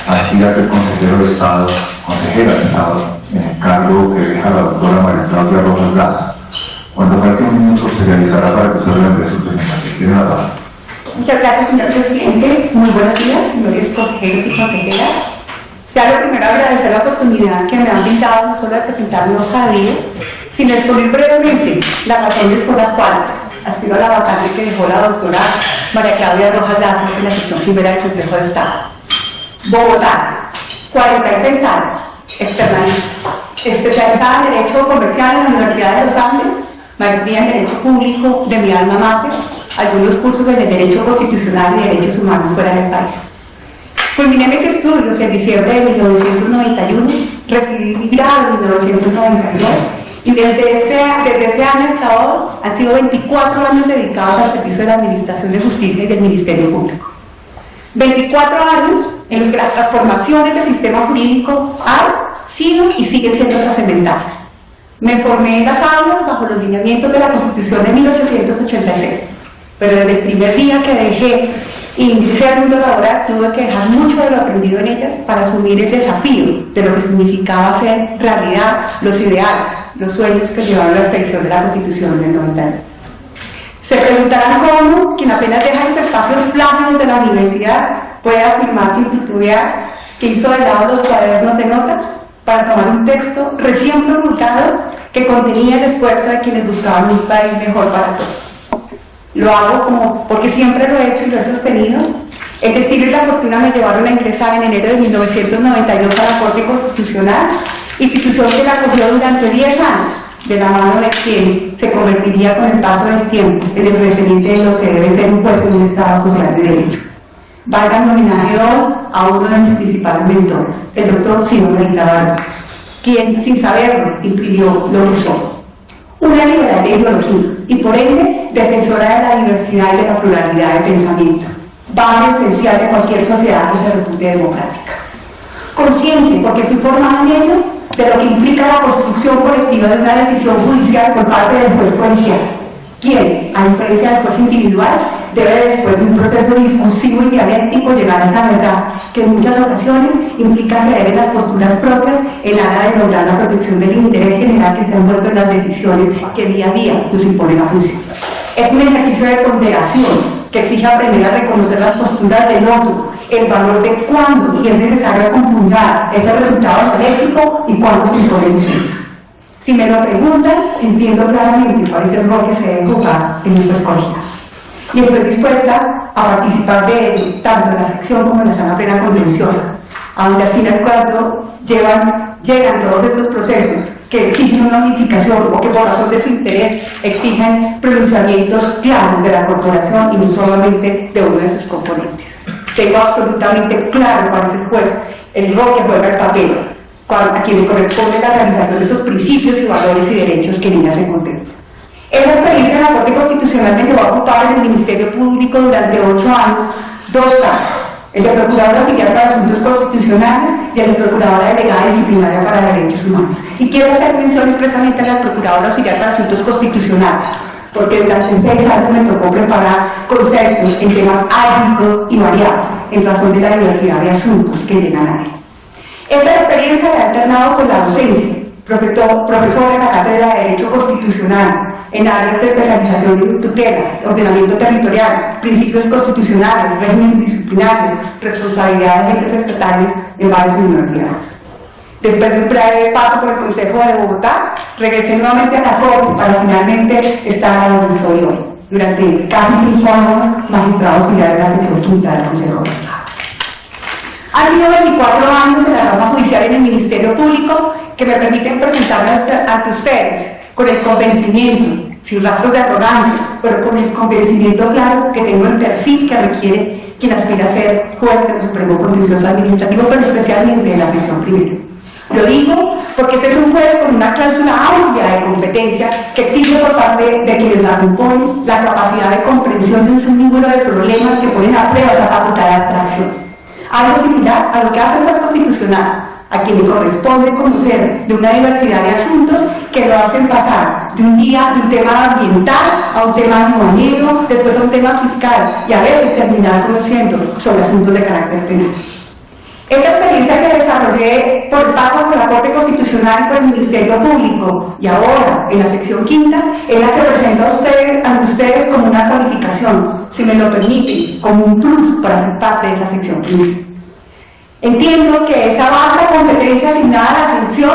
aspira a ser consejero de Estado, consejera de Estado, en el cargo que deja la doctora María Claudia Rojas Lazo. Cuando falte un minuto se realizará para que usted le su presentación. Tiene la palabra. Muchas gracias, señor presidente. Muy buenos días, señores consejeros y consejeras. Sea lo primero agradecer la oportunidad que me han brindado no solo de presentar mi hoja de vida, sino exponer brevemente las razones por las cuales aspiro a la vacante que dejó la doctora María Claudia Rojas Lazo en la sección primera del Consejo de Estado. Bogotá, 46 años, externalista, especializada en Derecho Comercial en la Universidad de los Andes, maestría en Derecho Público de mi alma mater, algunos cursos en el Derecho Constitucional y Derechos Humanos fuera del país. Culminé mis estudios en diciembre de 1991, recibí mi grado en 1992 y desde ese año hasta hoy han sido 24 años dedicados al servicio de la Administración de Justicia y del Ministerio Público. 24 años en los que las transformaciones del sistema jurídico han sido y siguen siendo trascendentales. Me formé en las aulas bajo los lineamientos de la Constitución de 1886, pero desde el primer día que dejé ingresé al mundo laboral tuve que dejar mucho de lo aprendido en ellas para asumir el desafío de lo que significaba hacer realidad los ideales, los sueños que llevaron a la expedición de la Constitución del 91. Se preguntarán cómo quien apenas deja los espacios plácidos de la universidad puede afirmar sin titubear que hizo de lado los cuadernos de notas para tomar un texto recién promulgado que contenía el esfuerzo de quienes buscaban un país mejor para todos. Lo hago porque siempre lo he hecho y lo he sostenido. El destino y la fortuna me llevaron a ingresar en enero de 1992 a la Corte Constitucional, institución que la acogió durante 10 años, de la mano de quien se convertiría con el paso del tiempo en el referente de lo que debe ser un juez en un Estado social de derecho. Valga el homenaje hoy a uno de mis principales mentores, el doctor Simón Merita, quien, sin saberlo, imprimió lo que soy. Una liberal de ideología y, por ende, defensora de la diversidad y de la pluralidad de pensamiento, base esencial de cualquier sociedad que se repute democrática. Consciente, porque fui formada en ello, de lo que implica la construcción colectiva de una decisión judicial por parte del juez colegial, quien, a diferencia del juez individual, debe después de un proceso discursivo y dialéctico llegar a esa verdad que en muchas ocasiones implica ceder en las posturas propias en aras de lograr la protección del interés general que está envuelto en las decisiones que día a día nos impone la función. Es un ejercicio de ponderación que exige aprender a reconocer las posturas del otro, el valor de cuándo y es necesario compugnir ese resultado dialéctico y cuándo se impone el censo. Si me lo preguntan, entiendo claramente cuál es el rol que se debe jugar en el juez colegiado. Y estoy dispuesta a participar de ello, tanto en la sección como en la sala penal contenciosa, a donde al fin y al cabo llegan todos estos procesos que exigen una unificación o que por razón de su interés exigen pronunciamientos claros de la corporación y no solamente de uno de sus componentes. Tengo absolutamente claro cuál es el juez, el rol que juega el papel, a quien le corresponde la realización de esos principios y valores y derechos que en ella se contemplan. Esa experiencia en la Corte Constitucional me llevó a ocupar en el Ministerio Público durante 8 años 2 cargos, el de Procuradora Auxiliar para Asuntos Constitucionales y el de Procuradora Delegada Disciplinaria para Derechos Humanos. Y quiero hacer mención expresamente a la Procuradora Auxiliar para Asuntos Constitucionales, porque durante 6 años me tocó preparar conceptos en temas álgicos y variados, en razón de la diversidad de asuntos que llegan a él. Esta experiencia la he alternado con la docencia, profesora en la Cátedra de Derecho Constitucional, en áreas de especialización de tutela, ordenamiento territorial, principios constitucionales, régimen disciplinario, responsabilidad de agentes estatales en varias universidades. Después de un breve paso por el Consejo de Bogotá, regresé nuevamente a la Corte para finalmente estar donde estoy hoy, durante casi 5 años magistrado auxiliar de la sección quinta del Consejo de Estado. Han sido 24 años en la rama judicial en el Ministerio Público que me permiten presentarme ante ustedes con el convencimiento, sin rastros de arrogancia, pero con el convencimiento claro que tengo el perfil que requiere quien aspira a ser juez del Supremo Contencioso Administrativo, pero especialmente de la sección primera. Lo digo porque este es un juez con una cláusula amplia de competencia que exige por parte de quienes la componen la capacidad de comprensión de un sinnúmero de problemas que ponen a prueba esa facultad de abstracción. Algo similar a lo que hace el juez constitucional, a quien le corresponde conocer de una diversidad de asuntos que lo hacen pasar de un tema ambiental a un tema aduanero, después a un tema fiscal y a veces terminar conociendo sobre asuntos de carácter penal. Esta experiencia que desarrollé por el paso por la Corte Constitucional y por el Ministerio Público y ahora en la sección quinta es la que presento a ustedes como una cualificación, si me lo permiten, como un plus para ser parte de esa sección quinta. Entiendo que esa vasta competencia asignada a la sección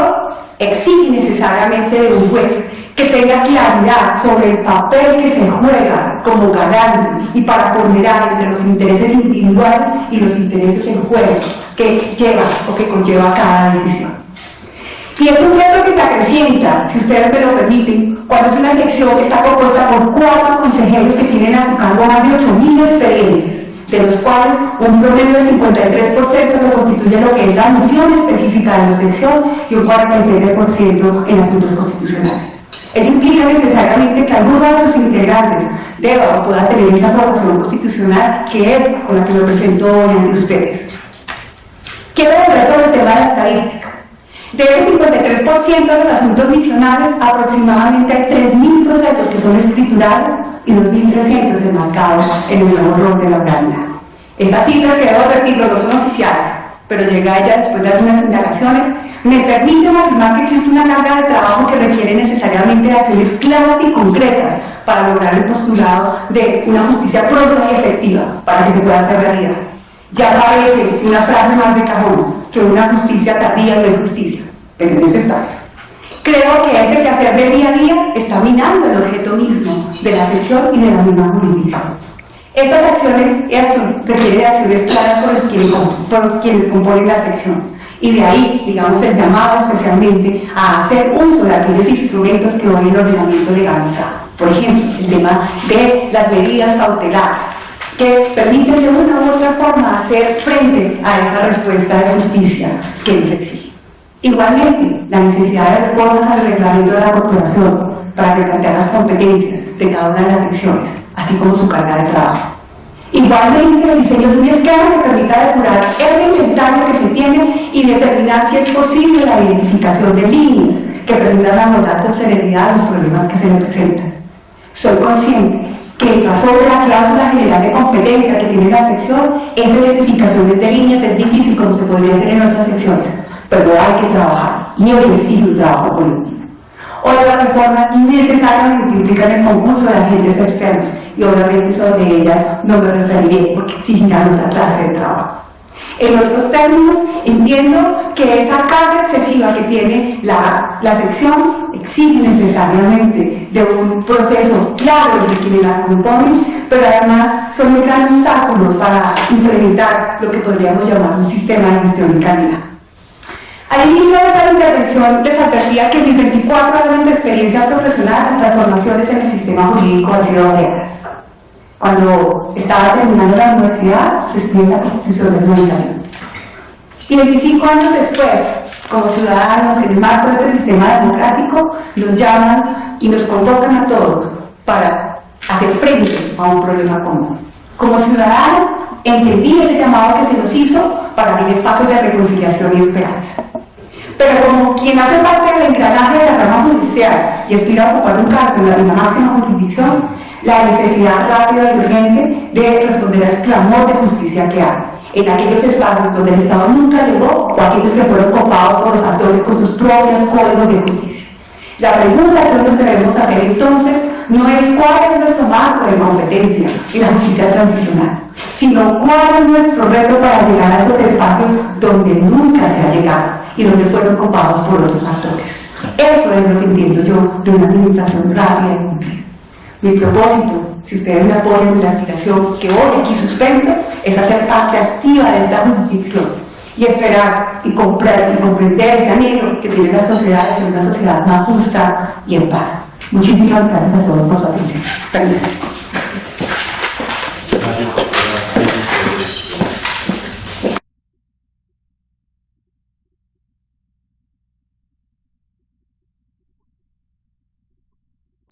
exige necesariamente de un juez que tenga claridad sobre el papel que se juega como garante y para ponderar entre los intereses individuales y los intereses en juego que lleva o que conlleva cada decisión. Y es un reto que se acrecienta, si ustedes me lo permiten, cuando es una sección que está compuesta por 4 consejeros que tienen a su cargo más de 8.000 expedientes, de los cuales un promedio del 53% lo constituye lo que es la misión específica de la sección y un 47% en asuntos constitucionales. Ello implica necesariamente que alguno de sus integrantes deba o pueda tener esa formación constitucional que es con la que me presento hoy ante ustedes. Quiero volver sobre el tema de la estadística. De ese 53% de los asuntos misionales, aproximadamente hay 3.000 procesos que son escriturales y 2.300 enmarcados en el nuevo rol de la oralidad. Estas cifras, que debo advertirlo, no son oficiales, pero llega ella después de algunas indagaciones, me permiten afirmar que existe una carga de trabajo que requiere necesariamente de acciones claras y concretas para lograr el postulado de una justicia pronta y efectiva para que se pueda hacer realidad. Ya parece una frase más de cajón que una justicia tardía no es justicia, pero en eso estamos. Creo que ese quehacer del día a día está minando el objeto mismo de la sección y de la misma jurisdicción. Estas acciones, esto requiere de acciones claras por quienes componen la sección. Y de ahí, digamos, el llamado especialmente a hacer uso de aquellos instrumentos que hoy el ordenamiento legal usa. Por ejemplo, el tema de las medidas cautelares, que permiten de una u otra forma hacer frente a esa respuesta de justicia que nos exige. Igualmente, la necesidad de reformas al reglamento de la corporación para replantear las competencias de cada una de las secciones, así como su carga de trabajo. Igualmente, el diseño de un esquema que permita depurar ese inventario que se tiene y determinar si es posible la identificación de líneas que permitan abordar con celeridad los problemas que se le presentan. Soy consciente que en razón de la cláusula general de competencia que tiene la sección, esa identificación de líneas es difícil como se podría hacer en otras secciones, pero hay que trabajar y hoy exige un trabajo político. Otras reformas necesariamente implican el concurso de agentes externos y obviamente sobre ellas no me referiré porque exigen otra clase de trabajo. En otros términos, entiendo que esa carga excesiva que tiene la sección exige necesariamente de un proceso claro de quienes las componen, pero además son un gran obstáculo para implementar lo que podríamos llamar un sistema de gestión y calidad. Al inicio de esta intervención les advertía que en mis 24 años de experiencia profesional las transformaciones en el sistema jurídico han sido variadas. Cuando estaba terminando la universidad, se escribió la Constitución del 91. Y 25 años después, como ciudadanos en el marco de este sistema democrático, nos llaman y nos convocan a todos para hacer frente a un problema común. Como ciudadano, entendí ese llamado que se nos hizo para abrir espacios de reconciliación y esperanza. Pero como quien hace parte del engranaje de la rama judicial y aspira a ocupar un cargo en la máxima jurisdicción, la necesidad rápida y urgente de responder al clamor de justicia que hay en aquellos espacios donde el Estado nunca llegó o aquellos que fueron copados por los actores con sus propios códigos de justicia. La pregunta que nos debemos hacer entonces no es cuál es nuestro marco de competencia en la justicia transicional, sino cuál es nuestro reto para llegar a esos espacios donde nunca se ha llegado y donde fueron copados por otros actores. Eso es lo que entiendo yo de una administración rápida y cumplida. Mi propósito, si ustedes me apoyan en la aspiración que hoy aquí sustento, es hacer parte activa de esta jurisdicción y esperar y comprender ese anhelo que tiene la sociedad de ser una sociedad más justa y en paz. Muchísimas gracias a todos por su atención. Permiso.